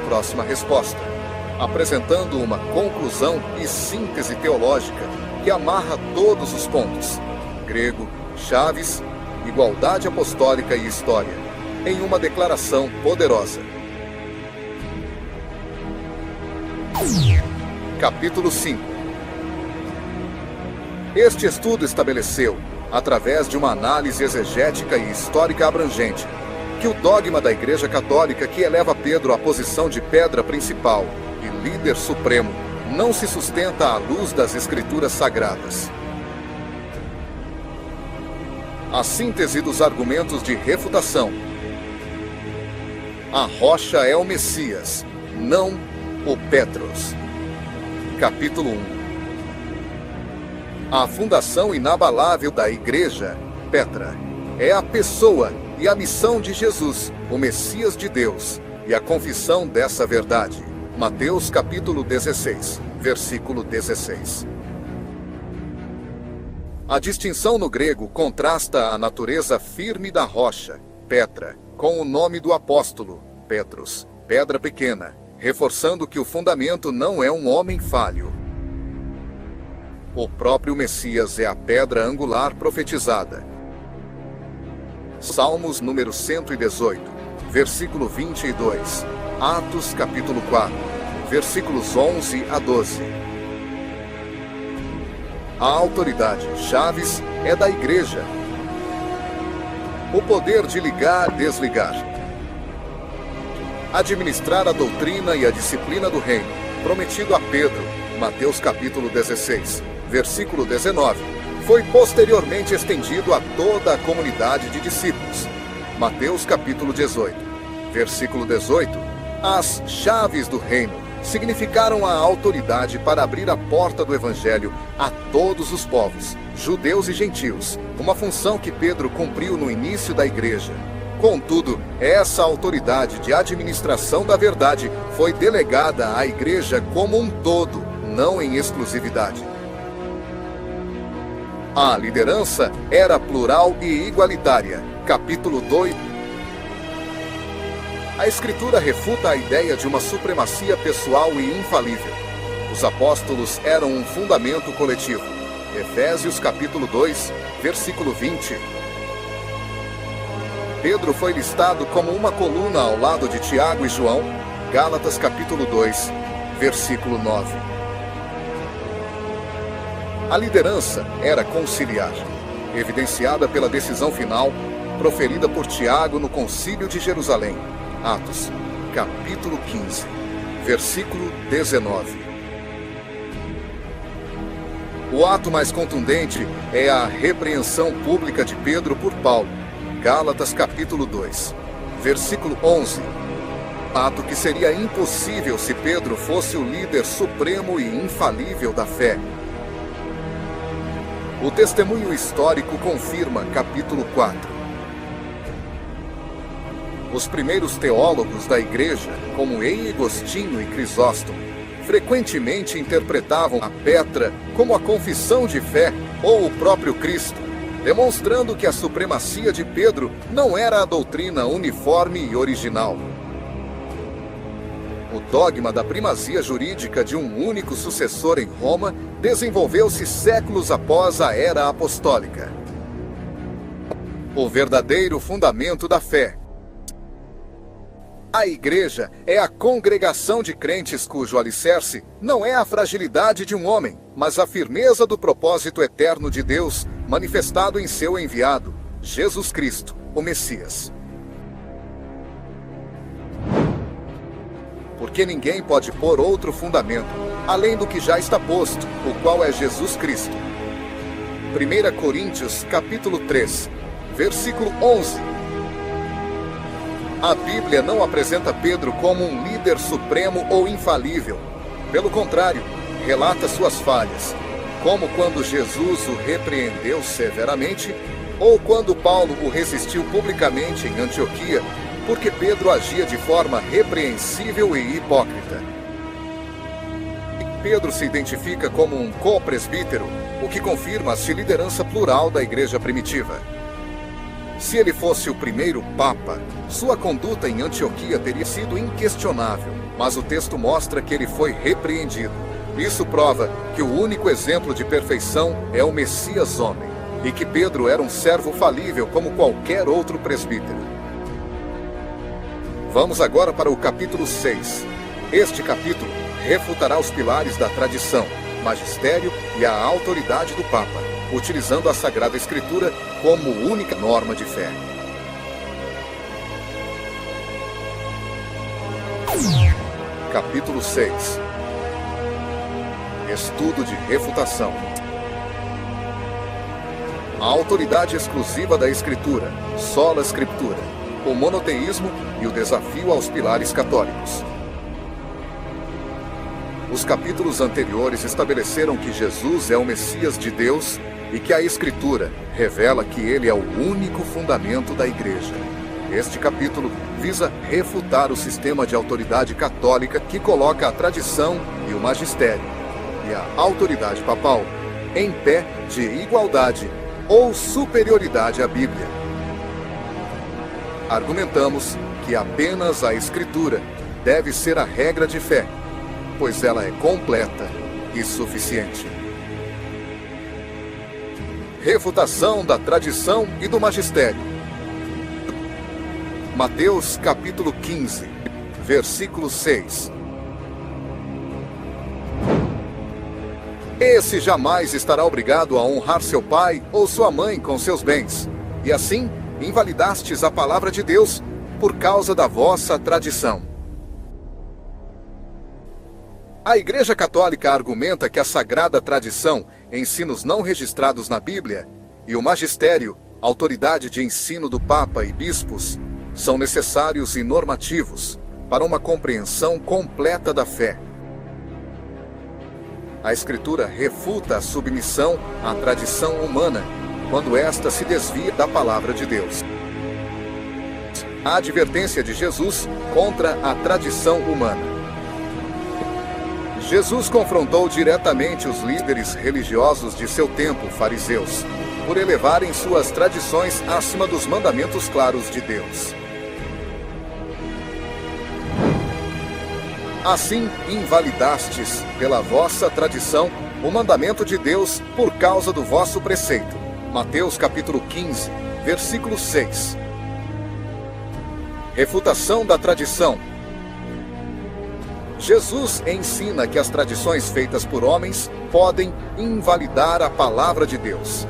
próxima resposta, apresentando uma conclusão e síntese teológica que amarra todos os pontos, grego, chaves, igualdade apostólica e história, em uma declaração poderosa. Capítulo 5. Este estudo estabeleceu, através de uma análise exegética e histórica abrangente, que o dogma da Igreja Católica que eleva Pedro à posição de pedra principal e líder supremo não se sustenta à luz das Escrituras Sagradas. A síntese dos argumentos de refutação. A rocha é o Messias, não o Petros. Capítulo 1. A fundação inabalável da Igreja, Petra, é a pessoa e a missão de Jesus, o Messias de Deus, e a confissão dessa verdade. Mateus capítulo 16, versículo 16. A distinção no grego contrasta a natureza firme da rocha, Petra, com o nome do apóstolo, Petros, pedra pequena, reforçando que o fundamento não é um homem falho. O próprio Messias é a pedra angular profetizada. Salmos número 118, versículo 22. Atos capítulo 4, versículos 11 a 12. A autoridade, chaves, é da Igreja. O poder de ligar, desligar. Administrar a doutrina e a disciplina do reino, prometido a Pedro, Mateus capítulo 16, versículo 19, foi posteriormente estendido a toda a comunidade de discípulos. Mateus capítulo 18, versículo 18, as chaves do reino significaram a autoridade para abrir a porta do Evangelho a todos os povos, judeus e gentios, uma função que Pedro cumpriu no início da Igreja. Contudo, essa autoridade de administração da verdade foi delegada à Igreja como um todo, não em exclusividade. A liderança era plural e igualitária. Capítulo 2. A Escritura refuta a ideia de uma supremacia pessoal e infalível. Os apóstolos eram um fundamento coletivo. Efésios capítulo 2, versículo 20. Pedro foi listado como uma coluna ao lado de Tiago e João. Gálatas capítulo 2, versículo 9. A liderança era conciliar, evidenciada pela decisão final proferida por Tiago no Concílio de Jerusalém. Atos, capítulo 15, versículo 19. O ato mais contundente é a repreensão pública de Pedro por Paulo. Gálatas, capítulo 2, versículo 11. Ato que seria impossível se Pedro fosse o líder supremo e infalível da fé. O testemunho histórico confirma, capítulo 4. Os primeiros teólogos da igreja, como Agostinho e Crisóstomo, frequentemente interpretavam a Petra como a confissão de fé ou o próprio Cristo, demonstrando que a supremacia de Pedro não era a doutrina uniforme e original. O dogma da primazia jurídica de um único sucessor em Roma desenvolveu-se séculos após a era apostólica. O verdadeiro fundamento da fé. A igreja é a congregação de crentes cujo alicerce não é a fragilidade de um homem, mas a firmeza do propósito eterno de Deus, manifestado em seu enviado, Jesus Cristo, o Messias. Porque ninguém pode pôr outro fundamento, além do que já está posto, o qual é Jesus Cristo. 1 Coríntios, capítulo 3, versículo 11. A Bíblia não apresenta Pedro como um líder supremo ou infalível. Pelo contrário, relata suas falhas, como quando Jesus o repreendeu severamente, ou quando Paulo o resistiu publicamente em Antioquia, porque Pedro agia de forma repreensível e hipócrita. Pedro se identifica como um co-presbítero, o que confirma a liderança plural da igreja primitiva. Se ele fosse o primeiro papa, sua conduta em Antioquia teria sido inquestionável, mas o texto mostra que ele foi repreendido. Isso prova que o único exemplo de perfeição é o Messias homem, e que Pedro era um servo falível como qualquer outro presbítero. Vamos agora para o capítulo 6. Este capítulo refutará os pilares da tradição, magistério e a autoridade do Papa, utilizando a Sagrada Escritura como única norma de fé. Capítulo 6. Estudo de refutação. A autoridade exclusiva da Escritura, sola Scriptura, o monoteísmo e o desafio aos pilares católicos. Os capítulos anteriores estabeleceram que Jesus é o Messias de Deus e que a Escritura revela que ele é o único fundamento da Igreja. Este capítulo visa refutar o sistema de autoridade católica que coloca a tradição e o magistério, e a autoridade papal, em pé de igualdade ou superioridade à Bíblia. Argumentamos que apenas a Escritura deve ser a regra de fé, pois ela é completa e suficiente. Refutação da tradição e do magistério. Mateus capítulo 15, versículo 6. Esse jamais estará obrigado a honrar seu pai ou sua mãe com seus bens, e assim invalidastes a palavra de Deus por causa da vossa tradição. A Igreja Católica argumenta que a sagrada tradição, ensinos não registrados na Bíblia, e o magistério, autoridade de ensino do Papa e bispos, são necessários e normativos para uma compreensão completa da fé. A Escritura refuta a submissão à tradição humana quando esta se desvia da palavra de Deus. A advertência de Jesus contra a tradição humana. Jesus confrontou diretamente os líderes religiosos de seu tempo, fariseus, por elevarem suas tradições acima dos mandamentos claros de Deus. Assim, invalidastes, pela vossa tradição, o mandamento de Deus por causa do vosso preceito. Mateus capítulo 15, versículo 6. Refutação da tradição. Jesus ensina que as tradições feitas por homens podem invalidar a palavra de Deus.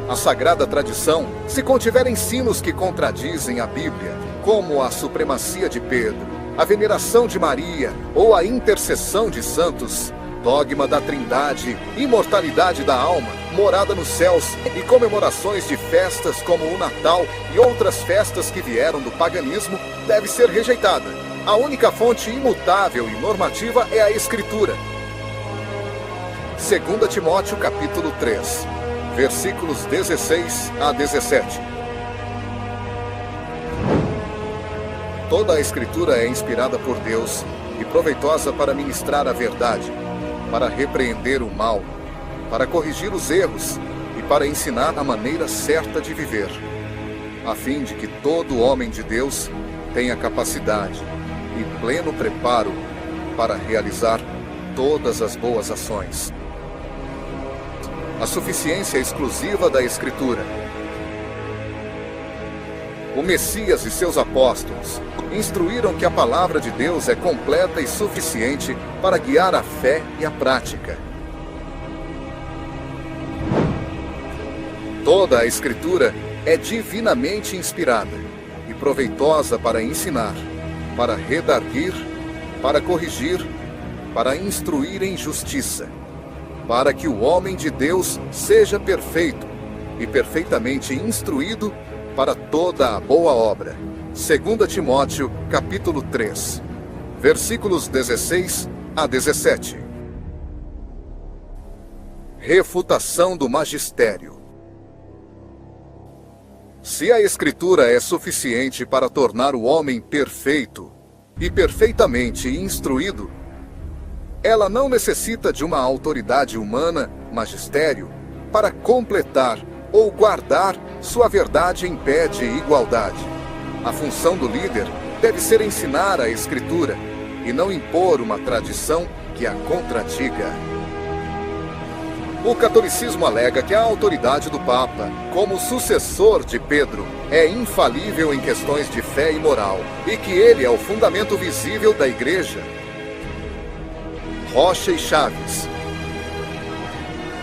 A sagrada tradição, se contiver ensinos que contradizem a Bíblia, como a supremacia de Pedro, a veneração de Maria ou a intercessão de santos, dogma da Trindade, imortalidade da alma, morada nos céus e comemorações de festas como o Natal e outras festas que vieram do paganismo, deve ser rejeitada. A única fonte imutável e normativa é a Escritura. 2 Timóteo capítulo 3, versículos 16 a 17. Toda a Escritura é inspirada por Deus e proveitosa para ministrar a verdade, para repreender o mal, para corrigir os erros e para ensinar a maneira certa de viver, a fim de que todo homem de Deus tenha capacidade e pleno preparo para realizar todas as boas ações. A suficiência exclusiva da Escritura. O Messias e seus apóstolos instruíram que a palavra de Deus é completa e suficiente para guiar a fé e a prática. Toda a Escritura é divinamente inspirada e proveitosa para ensinar, para redarguir, para corrigir, para instruir em justiça, para que o homem de Deus seja perfeito e perfeitamente instruído para toda a boa obra. 2 Timóteo, capítulo 3, versículos 16 a 17. Refutação do magistério. Se a Escritura é suficiente para tornar o homem perfeito e perfeitamente instruído, ela não necessita de uma autoridade humana, magistério, para completar ou guardar sua verdade em pé de igualdade. A função do líder deve ser ensinar a Escritura e não impor uma tradição que a contradiga. O catolicismo alega que a autoridade do Papa, como sucessor de Pedro, é infalível em questões de fé e moral, e que ele é o fundamento visível da Igreja. Rocha e chaves.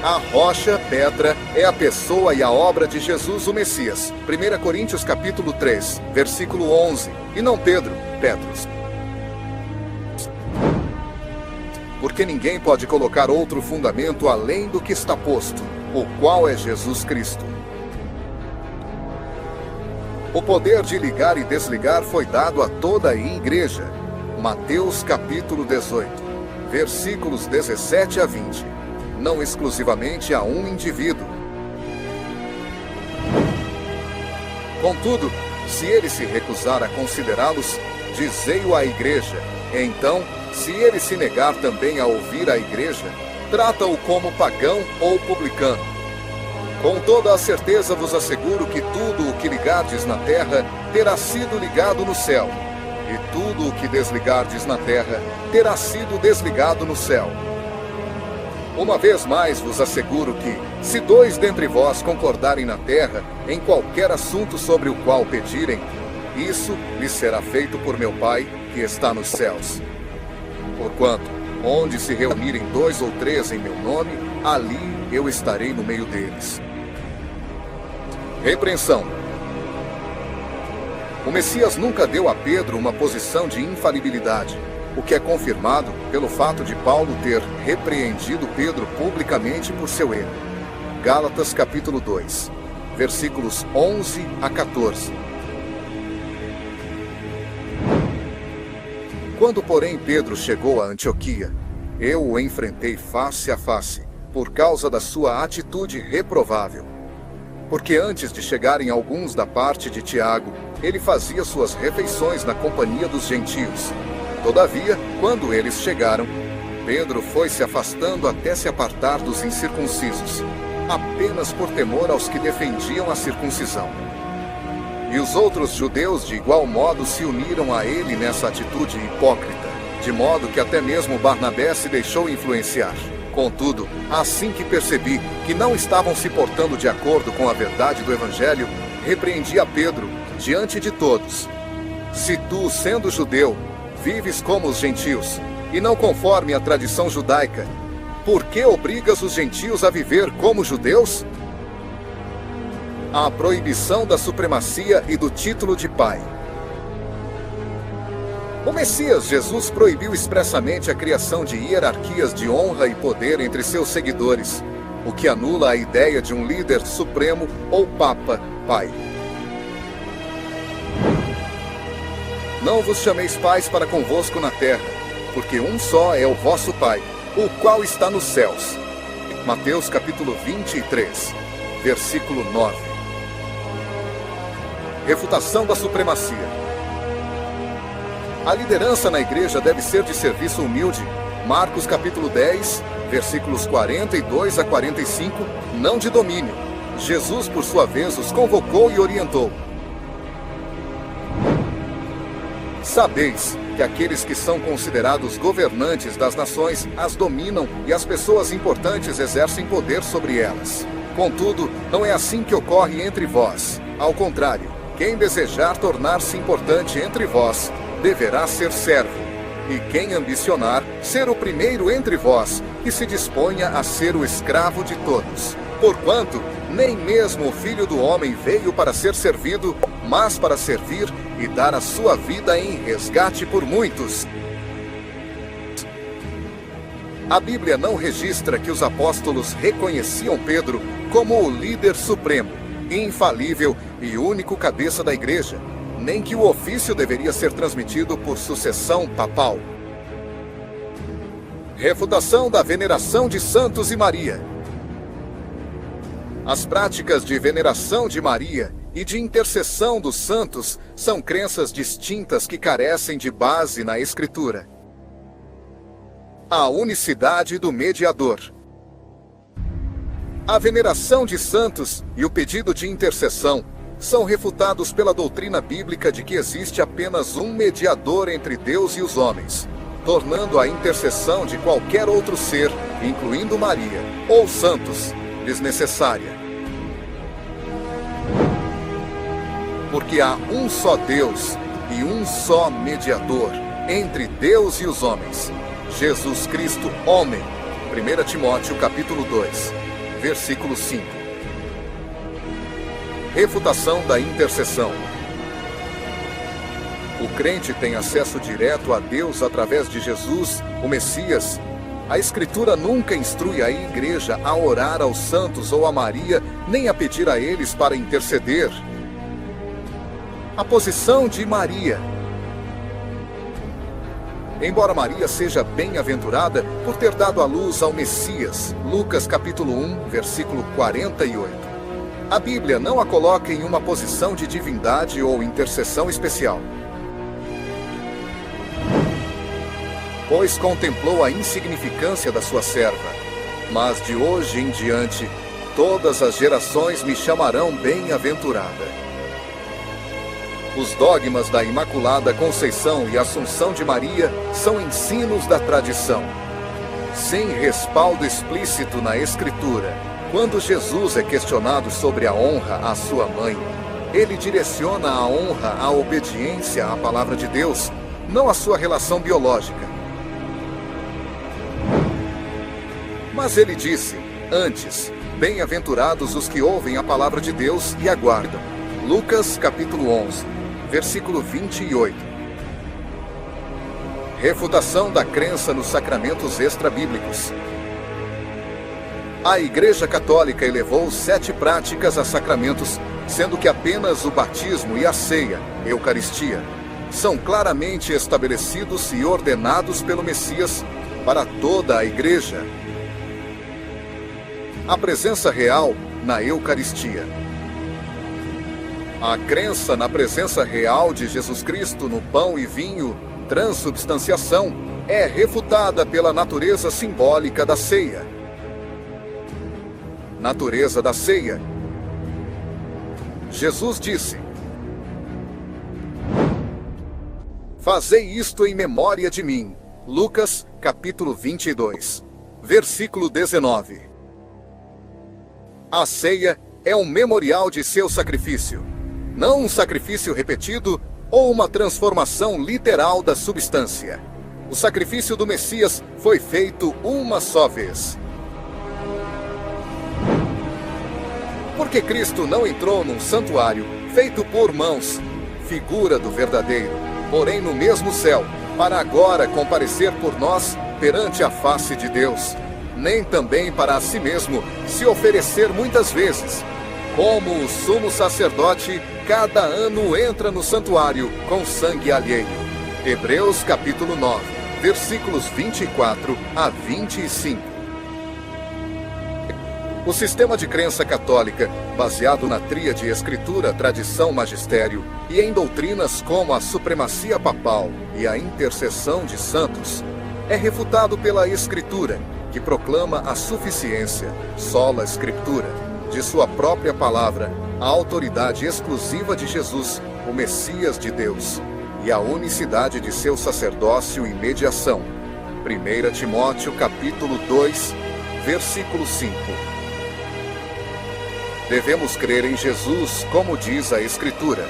A rocha, pedra, é a pessoa e a obra de Jesus o Messias. 1 Coríntios capítulo 3, versículo 11. E não Pedro, Petros. Porque ninguém pode colocar outro fundamento além do que está posto, o qual é Jesus Cristo. O poder de ligar e desligar foi dado a toda a igreja. Mateus capítulo 18, versículos 17 a 20. Não exclusivamente a um indivíduo. Contudo, se ele se recusar a considerá-los, dizei-o à igreja. Então, se ele se negar também a ouvir a igreja, trata-o como pagão ou publicano. Com toda a certeza vos asseguro que tudo o que ligardes na terra terá sido ligado no céu, e tudo o que desligardes na terra terá sido desligado no céu. Uma vez mais vos asseguro que, se dois dentre vós concordarem na terra em qualquer assunto sobre o qual pedirem, isso lhes será feito por meu Pai que está nos céus. Porquanto, onde se reunirem 2 ou 3 em meu nome, ali eu estarei no meio deles. Repreensão. O Messias nunca deu a Pedro uma posição de infalibilidade, o que é confirmado pelo fato de Paulo ter repreendido Pedro publicamente por seu erro. Gálatas capítulo 2, versículos 11 a 14. Quando, porém, Pedro chegou a Antioquia, eu o enfrentei face a face, por causa da sua atitude reprovável. Porque antes de chegarem alguns da parte de Tiago, ele fazia suas refeições na companhia dos gentios. Todavia, quando eles chegaram, Pedro foi se afastando até se apartar dos incircuncisos, apenas por temor aos que defendiam a circuncisão. E os outros judeus de igual modo se uniram a ele nessa atitude hipócrita. de modo que até mesmo Barnabé se deixou influenciar. Contudo, assim que percebi que não estavam se portando de acordo com a verdade do Evangelho, repreendi a Pedro diante de todos. Se tu, sendo judeu, vives como os gentios, e não conforme a tradição judaica, por que obrigas os gentios a viver como judeus? A proibição da supremacia e do título de pai. O Messias Jesus proibiu expressamente a criação de hierarquias de honra e poder entre seus seguidores, o que anula a ideia de um líder supremo ou papa, pai. Não vos chameis pais para convosco na terra, porque um só é o vosso Pai, o qual está nos céus. Mateus capítulo 23, versículo 9. Refutação da supremacia. A liderança na igreja deve ser de serviço humilde. Marcos capítulo 10, versículos 42 a 45, não de domínio. Jesus, por sua vez, os convocou e orientou. Sabeis que aqueles que são considerados governantes das nações as dominam e as pessoas importantes exercem poder sobre elas. Contudo, não é assim que ocorre entre vós. Ao contrário, quem desejar tornar-se importante entre vós, deverá ser servo, e quem ambicionar ser o primeiro entre vós, que se disponha a ser o escravo de todos. Porquanto, nem mesmo o Filho do Homem veio para ser servido, mas para servir e dar a sua vida em resgate por muitos. A Bíblia não registra que os apóstolos reconheciam Pedro como o líder supremo, infalível e único cabeça da igreja, nem que o ofício deveria ser transmitido por sucessão papal. Refutação da veneração de santos e Maria. As práticas de veneração de Maria e de intercessão dos santos são crenças distintas que carecem de base na Escritura. A unicidade do mediador. A veneração de santos e o pedido de intercessão são refutados pela doutrina bíblica de que existe apenas um mediador entre Deus e os homens, tornando a intercessão de qualquer outro ser, incluindo Maria ou santos, desnecessária. Porque há um só Deus e um só mediador entre Deus e os homens, Jesus Cristo, homem. 1 Timóteo capítulo 2, versículo 5. Refutação da intercessão. O crente tem acesso direto a Deus através de Jesus, o Messias. A Escritura nunca instrui a igreja a orar aos santos ou a Maria, nem a pedir a eles para interceder. A posição de Maria. Embora Maria seja bem-aventurada por ter dado à luz ao Messias, Lucas capítulo 1, versículo 48. A Bíblia não a coloca em uma posição de divindade ou intercessão especial, pois contemplou a insignificância da sua serva. Mas de hoje em diante, todas as gerações me chamarão bem-aventurada. Os dogmas da Imaculada Conceição e Assunção de Maria são ensinos da tradição, sem respaldo explícito na Escritura. Quando Jesus é questionado sobre a honra à sua mãe, ele direciona a honra à obediência à palavra de Deus, não à sua relação biológica. Mas ele disse, antes, bem-aventurados os que ouvem a palavra de Deus e aguardam. Lucas capítulo 11, versículo 28. Refutação da crença nos sacramentos extrabíblicos. A Igreja Católica elevou 7 práticas a sacramentos, sendo que apenas o batismo e a ceia, Eucaristia, são claramente estabelecidos e ordenados pelo Messias para toda a Igreja. A presença real na Eucaristia. A crença na presença real de Jesus Cristo no pão e vinho, transubstanciação, é refutada pela natureza simbólica da ceia. Natureza da ceia. Jesus disse: fazei isto em memória de mim. Lucas, capítulo 22, versículo 19. A ceia é um memorial de seu sacrifício, não um sacrifício repetido ou uma transformação literal da substância. O sacrifício do Messias foi feito uma só vez. Porque Cristo não entrou num santuário feito por mãos, figura do verdadeiro, porém no mesmo céu, para agora comparecer por nós perante a face de Deus, nem também para a si mesmo se oferecer muitas vezes. Como o sumo sacerdote, cada ano entra no santuário com sangue alheio. Hebreus capítulo 9, versículos 24 a 25. O sistema de crença católica, baseado na tríade Escritura, Tradição, Magistério, e em doutrinas como a supremacia papal e a intercessão de santos, é refutado pela Escritura, que proclama a suficiência, sola Scriptura, de sua própria palavra, a autoridade exclusiva de Jesus, o Messias de Deus, e a unicidade de seu sacerdócio e mediação. 1 Timóteo capítulo 2, versículo 5. Devemos crer em Jesus, como diz a Escritura.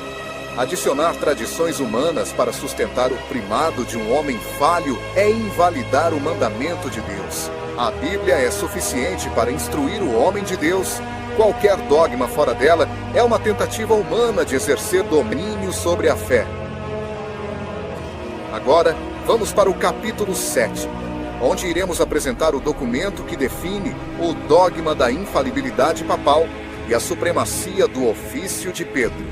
Adicionar tradições humanas para sustentar o primado de um homem falho é invalidar o mandamento de Deus. A Bíblia é suficiente para instruir o homem de Deus. Qualquer dogma fora dela é uma tentativa humana de exercer domínio sobre a fé. Agora, vamos para o capítulo 7, onde iremos apresentar o documento que define o dogma da infalibilidade papal e a supremacia do ofício de Pedro.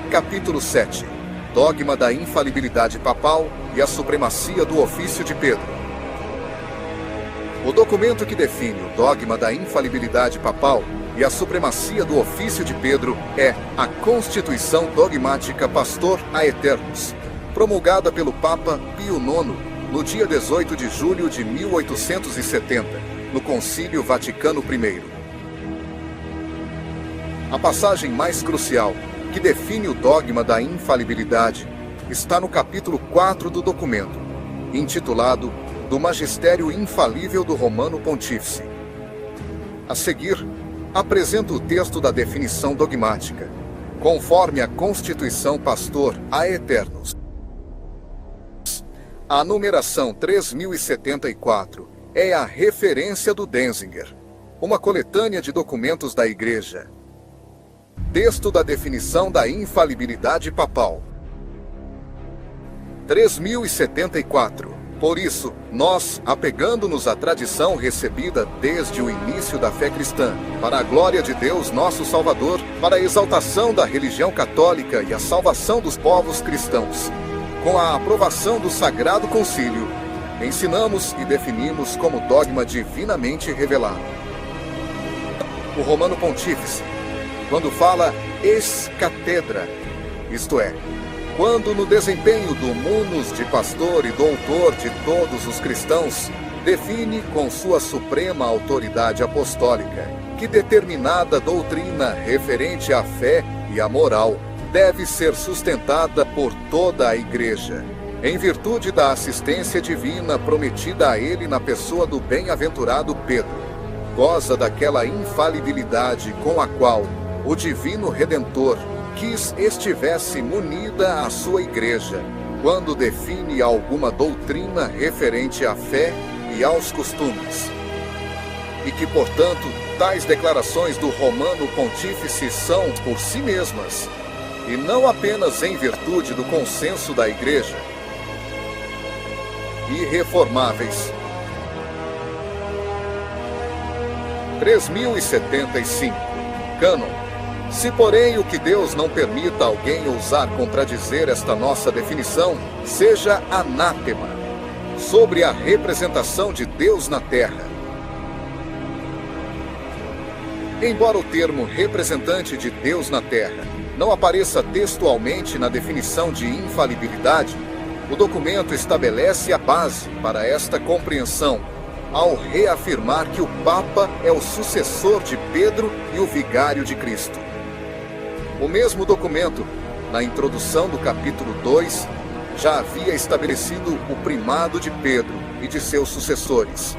Capítulo 7. Dogma da infalibilidade papal e a supremacia do ofício de Pedro. O documento que define o dogma da infalibilidade papal e a supremacia do ofício de Pedro é a Constituição Dogmática Pastor Aeternus, promulgada pelo Papa Pio IX no dia 18 de julho de 1870, no Concílio Vaticano I. A passagem mais crucial, que define o dogma da infalibilidade, está no capítulo 4 do documento, intitulado Do Magistério Infalível do Romano Pontífice. A seguir, apresento o texto da definição dogmática, conforme a Constituição Pastor Aeternus. A numeração 3074 é a referência do Denzinger, uma coletânea de documentos da Igreja. Texto da definição da infalibilidade papal. 3074. Por isso, nós, apegando-nos à tradição recebida desde o início da fé cristã, para a glória de Deus nosso Salvador, para a exaltação da religião católica e a salvação dos povos cristãos, com a aprovação do Sagrado Concílio, ensinamos e definimos como dogma divinamente revelado. O Romano Pontífice, quando fala ex cathedra, isto é, quando no desempenho do munus de pastor e doutor de todos os cristãos, define com sua suprema autoridade apostólica que determinada doutrina referente à fé e à moral deve ser sustentada por toda a Igreja, em virtude da assistência divina prometida a ele na pessoa do bem-aventurado Pedro. Goza daquela infalibilidade com a qual o Divino Redentor quis estivesse munida a sua Igreja, quando define alguma doutrina referente à fé e aos costumes. E que, portanto, tais declarações do Romano Pontífice são, por si mesmas, e não apenas em virtude do consenso da Igreja, irreformáveis. 3075. Cânon. Se, porém, o que Deus não permita alguém ousar contradizer esta nossa definição, seja anátema sobre a representação de Deus na terra. Embora o termo representante de Deus na terra não apareça textualmente na definição de infalibilidade, o documento estabelece a base para esta compreensão, ao reafirmar que o Papa é o sucessor de Pedro e o vigário de Cristo. O mesmo documento, na introdução do capítulo 2, já havia estabelecido o primado de Pedro e de seus sucessores.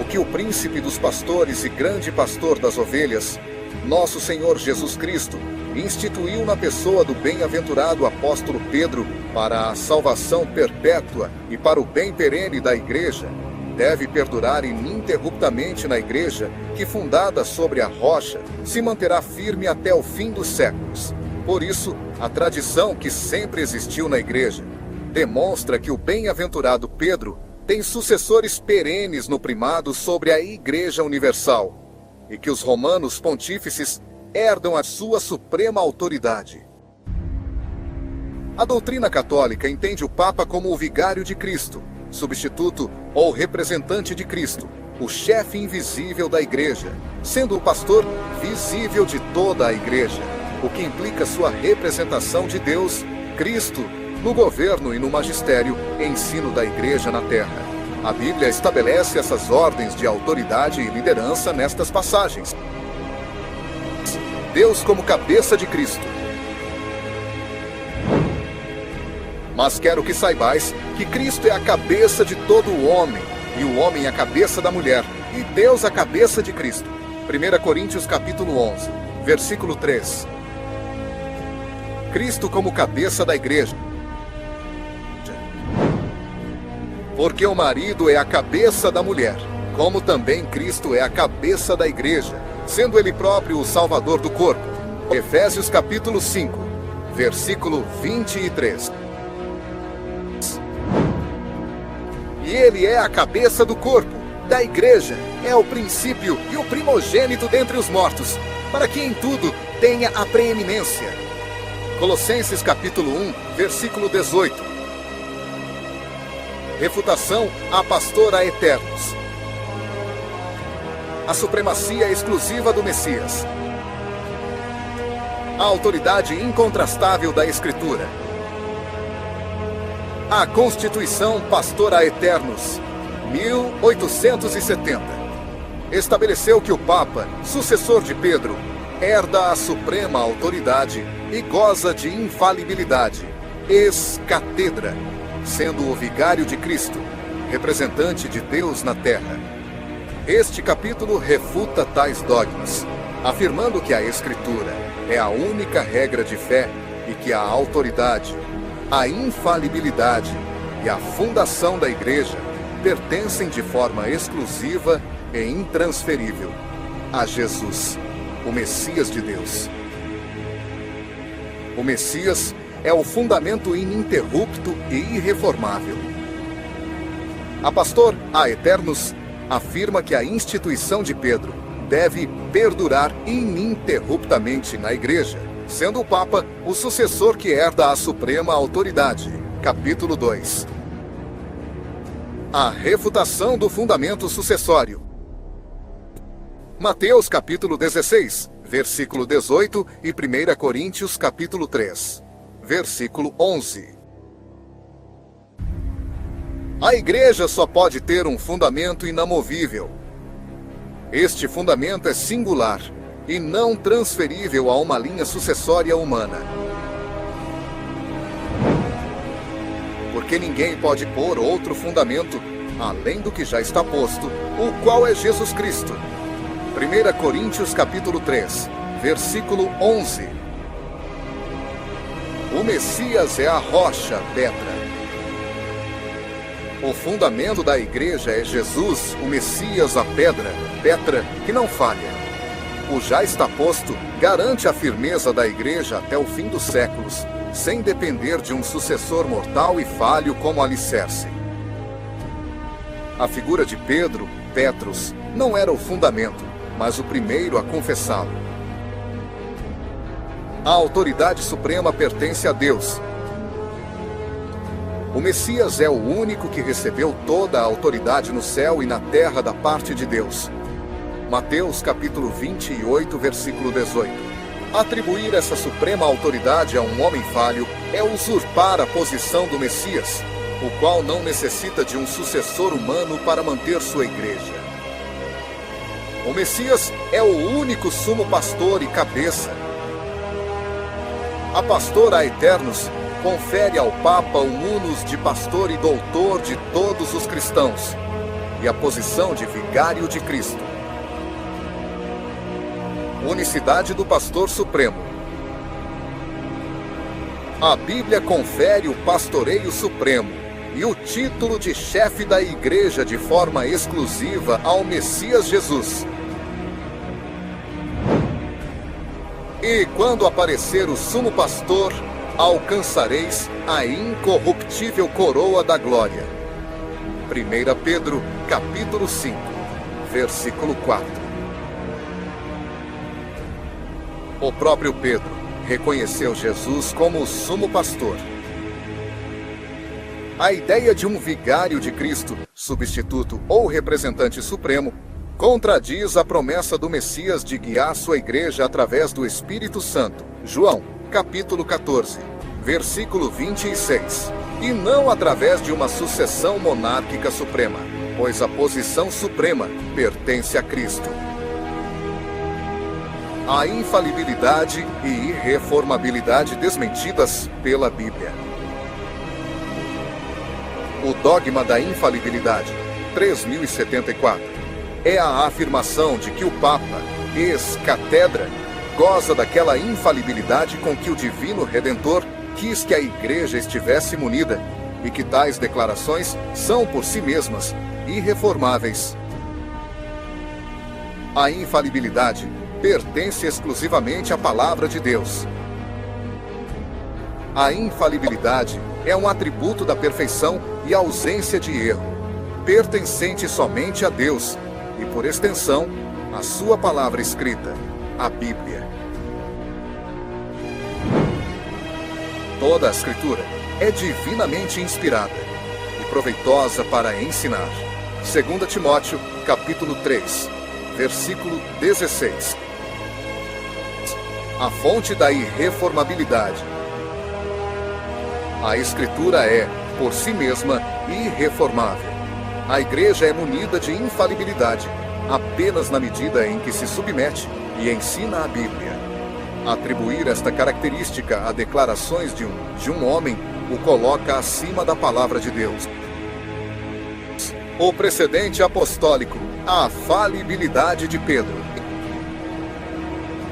O que o príncipe dos pastores e grande pastor das ovelhas, nosso Senhor Jesus Cristo, instituiu na pessoa do bem-aventurado apóstolo Pedro para a salvação perpétua e para o bem perene da igreja, deve perdurar ininterruptamente na igreja que, fundada sobre a rocha, se manterá firme até o fim dos séculos. Por isso, a tradição que sempre existiu na igreja demonstra que o bem-aventurado Pedro tem sucessores perenes no primado sobre a Igreja Universal e que os romanos pontífices herdam a sua suprema autoridade. A doutrina católica entende o Papa como o vigário de Cristo, substituto ou representante de Cristo, o chefe invisível da Igreja, sendo o pastor visível de toda a Igreja, o que implica sua representação de Deus, Cristo, no governo e no magistério e ensino da Igreja na Terra. A Bíblia estabelece essas ordens de autoridade e liderança nestas passagens. Deus como cabeça de Cristo. Mas quero que saibais que Cristo é a cabeça de todo o homem, e o homem a cabeça da mulher, e Deus a cabeça de Cristo. 1 Coríntios capítulo 11, versículo 3. Cristo como cabeça da igreja. Porque o marido é a cabeça da mulher, como também Cristo é a cabeça da igreja, sendo ele próprio o salvador do corpo. Efésios capítulo 5, versículo 23. E ele é a cabeça do corpo, da igreja, é o princípio e o primogênito dentre os mortos, para que em tudo tenha a preeminência. Colossenses capítulo 1, versículo 18. Refutação à pastor a eternos. A supremacia exclusiva do Messias. A autoridade incontrastável da Escritura. A Constituição Pastor a Eternos, 1870. Estabeleceu que o Papa, sucessor de Pedro, herda a suprema autoridade e goza de infalibilidade, ex-catedra, sendo o vigário de Cristo, representante de Deus na terra. Este capítulo refuta tais dogmas, afirmando que a Escritura é a única regra de fé e que a autoridade, a infalibilidade e a fundação da Igreja pertencem de forma exclusiva e intransferível a Jesus, o Messias de Deus. O Messias é o fundamento ininterrupto e irreformável. A pastor a eternos afirma que a instituição de Pedro deve perdurar ininterruptamente na Igreja, sendo o Papa o sucessor que herda a suprema autoridade. Capítulo 2. A refutação do fundamento sucessório. Mateus capítulo 16, versículo 18 e 1 Coríntios capítulo 3, versículo 11. A igreja só pode ter um fundamento inamovível. Este fundamento é singular e não transferível a uma linha sucessória humana. Porque ninguém pode pôr outro fundamento além do que já está posto, o qual é Jesus Cristo. 1 Coríntios capítulo 3, versículo 11. O Messias é a rocha, pedra. O fundamento da igreja é Jesus, o Messias, a pedra que não falha. O já está posto garante a firmeza da igreja até o fim dos séculos, sem depender de um sucessor mortal e falho como alicerce. A figura de Pedro, Petros, não era o fundamento, mas o primeiro a confessá-lo. A autoridade suprema pertence a Deus. O Messias é o único que recebeu toda a autoridade no céu e na terra da parte de Deus. Mateus capítulo 28, versículo 18. Atribuir essa suprema autoridade a um homem falho é usurpar a posição do Messias, o qual não necessita de um sucessor humano para manter sua igreja. O Messias é o único sumo pastor e cabeça. A pastor Aeternos confere ao Papa o munus de pastor e doutor de todos os cristãos e a posição de vigário de Cristo. Unicidade do Pastor Supremo. A Bíblia confere o pastoreio supremo e o título de chefe da Igreja de forma exclusiva ao Messias Jesus. E quando aparecer o sumo pastor, alcançareis a incorruptível coroa da glória. 1 Pedro, capítulo 5, versículo 4. O próprio Pedro reconheceu Jesus como o sumo pastor. A ideia de um vigário de Cristo, substituto ou representante supremo, contradiz a promessa do Messias de guiar sua igreja através do Espírito Santo. João, capítulo 14, versículo 26. E não através de uma sucessão monárquica suprema, pois a posição suprema pertence a Cristo. A infalibilidade e irreformabilidade desmentidas pela Bíblia. O dogma da infalibilidade, 3074. É a afirmação de que o Papa, ex-catedra, goza daquela infalibilidade com que o Divino Redentor quis que a Igreja estivesse munida, e que tais declarações são por si mesmas irreformáveis. A infalibilidade pertence exclusivamente à Palavra de Deus. A infalibilidade é um atributo da perfeição e ausência de erro, pertencente somente a Deus, e por extensão, a sua palavra escrita, a Bíblia. Toda a Escritura é divinamente inspirada e proveitosa para ensinar. 2 Timóteo, capítulo 3, versículo 16. A fonte da irreformabilidade. A Escritura é, por si mesma, irreformável. A Igreja é munida de infalibilidade, apenas na medida em que se submete e ensina a Bíblia. Atribuir esta característica a declarações de um homem o coloca acima da palavra de Deus. O precedente apostólico, a falibilidade de Pedro.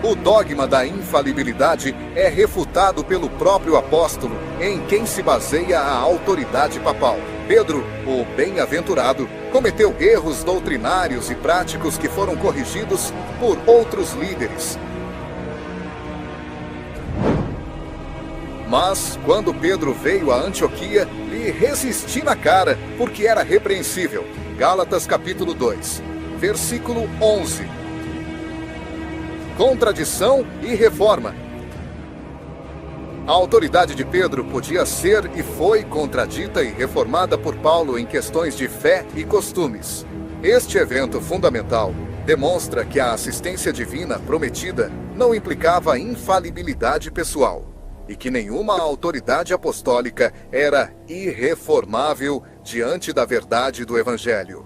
O dogma da infalibilidade é refutado pelo próprio apóstolo, em quem se baseia a autoridade papal. Pedro, o bem-aventurado, cometeu erros doutrinários e práticos que foram corrigidos por outros líderes. Mas, quando Pedro veio a Antioquia, lhe resisti na cara, porque era repreensível. Gálatas capítulo 2, versículo 11. Contradição e reforma. A autoridade de Pedro podia ser e foi contradita e reformada por Paulo em questões de fé e costumes. Este evento fundamental demonstra que a assistência divina prometida não implicava infalibilidade pessoal e que nenhuma autoridade apostólica era irreformável diante da verdade do Evangelho.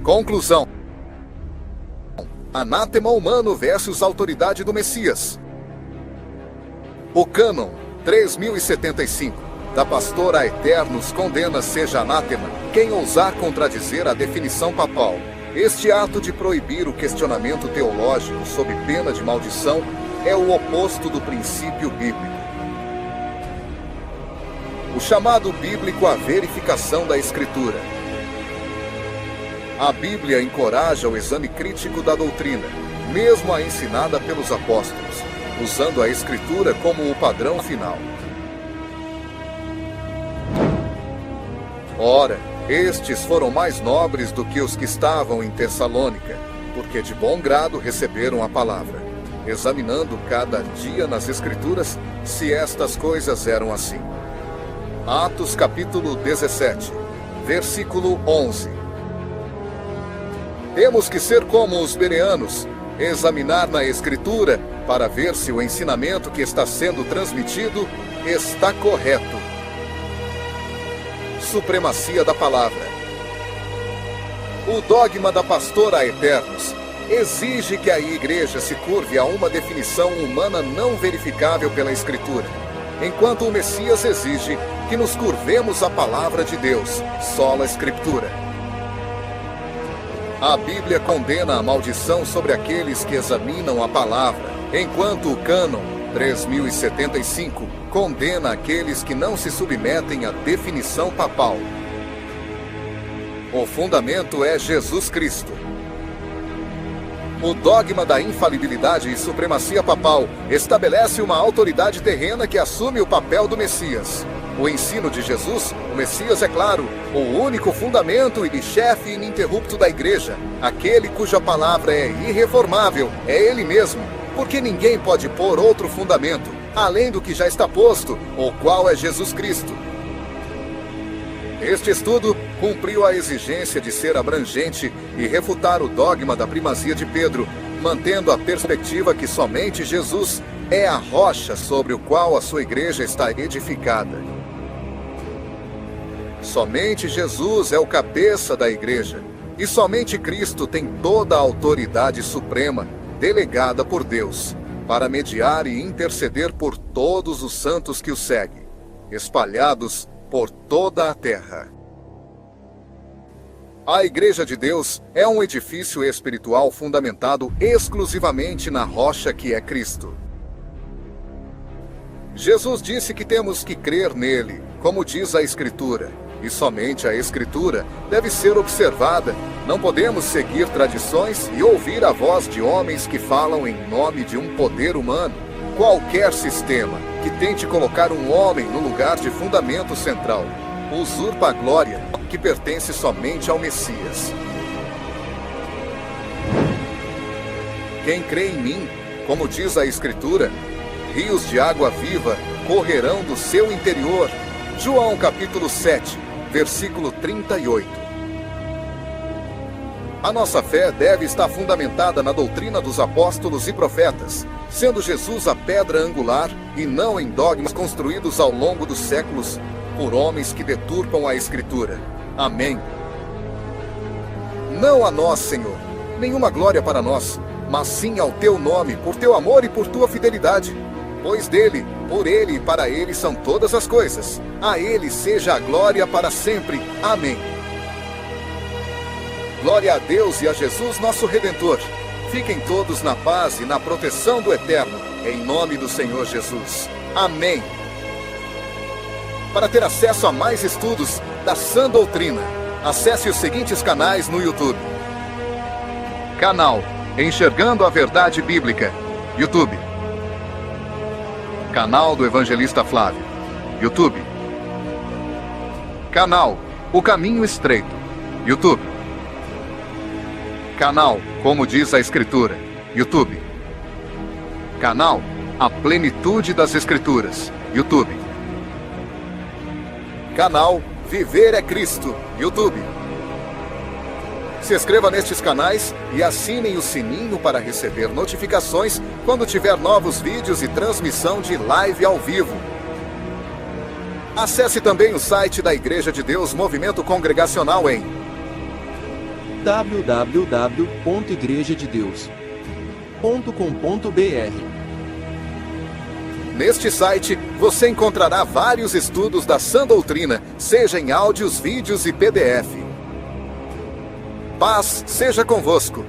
Conclusão. Anátema humano versus autoridade do Messias. O cânon 3075 da pastora Aeternos condena seja anátema quem ousar contradizer a definição papal. Este ato de proibir o questionamento teológico sob pena de maldição é o oposto do princípio bíblico. O chamado bíblico à verificação da Escritura. A Bíblia encoraja o exame crítico da doutrina, mesmo a ensinada pelos apóstolos, usando a Escritura como o padrão final. Ora, estes foram mais nobres do que os que estavam em Tessalônica, porque de bom grado receberam a palavra, examinando cada dia nas Escrituras se estas coisas eram assim. Atos capítulo 17, versículo 11. Temos que ser como os bereanos, examinar na Escritura para ver se o ensinamento que está sendo transmitido está correto. Supremacia da palavra. O dogma da pastora Aeternos exige que a igreja se curve a uma definição humana não verificável pela Escritura, enquanto o Messias exige que nos curvemos à palavra de Deus, sola Escritura. A Bíblia condena a maldição sobre aqueles que examinam a palavra, enquanto o cânon 3075 condena aqueles que não se submetem à definição papal. O fundamento é Jesus Cristo. O dogma da infalibilidade e supremacia papal estabelece uma autoridade terrena que assume o papel do Messias. O ensino de Jesus, o Messias, é claro, o único fundamento e chefe ininterrupto da igreja, aquele cuja palavra é irreformável, é ele mesmo, porque ninguém pode pôr outro fundamento, além do que já está posto, o qual é Jesus Cristo. Este estudo cumpriu a exigência de ser abrangente e refutar o dogma da primazia de Pedro, mantendo a perspectiva que somente Jesus é a rocha sobre o qual a sua igreja está edificada. Somente Jesus é o cabeça da igreja, e somente Cristo tem toda a autoridade suprema, delegada por Deus, para mediar e interceder por todos os santos que o seguem, espalhados por toda a terra. A Igreja de Deus é um edifício espiritual fundamentado exclusivamente na rocha que é Cristo. Jesus disse que temos que crer nele, como diz a Escritura, e somente a Escritura deve ser observada. Não podemos seguir tradições e ouvir a voz de homens que falam em nome de um poder humano. Qualquer sistema que tente colocar um homem no lugar de fundamento central usurpa a glória que pertence somente ao Messias. Quem crê em mim, como diz a Escritura, rios de água viva correrão do seu interior. João capítulo 7, versículo 38. A nossa fé deve estar fundamentada na doutrina dos apóstolos e profetas, sendo Jesus a pedra angular e não em dogmas construídos ao longo dos séculos por homens que deturpam a Escritura. Amém. Não a nós, Senhor, nenhuma glória para nós, mas sim ao teu nome, por teu amor e por tua fidelidade. Pois dele, por ele e para ele são todas as coisas. A ele seja a glória para sempre. Amém. Glória a Deus e a Jesus, nosso Redentor. Fiquem todos na paz e na proteção do Eterno, em nome do Senhor Jesus. Amém. Para ter acesso a mais estudos da sã doutrina, acesse os seguintes canais no YouTube. Canal Enxergando a Verdade Bíblica, YouTube. Canal do Evangelista Flávio, YouTube. Canal O Caminho Estreito, YouTube. Canal Como Diz a Escritura, YouTube. Canal A Plenitude das Escrituras, YouTube. Canal Viver é Cristo, YouTube. Se inscreva nestes canais e assinem o sininho para receber notificações quando tiver novos vídeos e transmissão de live ao vivo. Acesse também o site da Igreja de Deus Movimento Congregacional em www.igrejadedeus.com.br. Neste site, você encontrará vários estudos da sã doutrina, seja em áudios, vídeos e PDF. Paz seja convosco.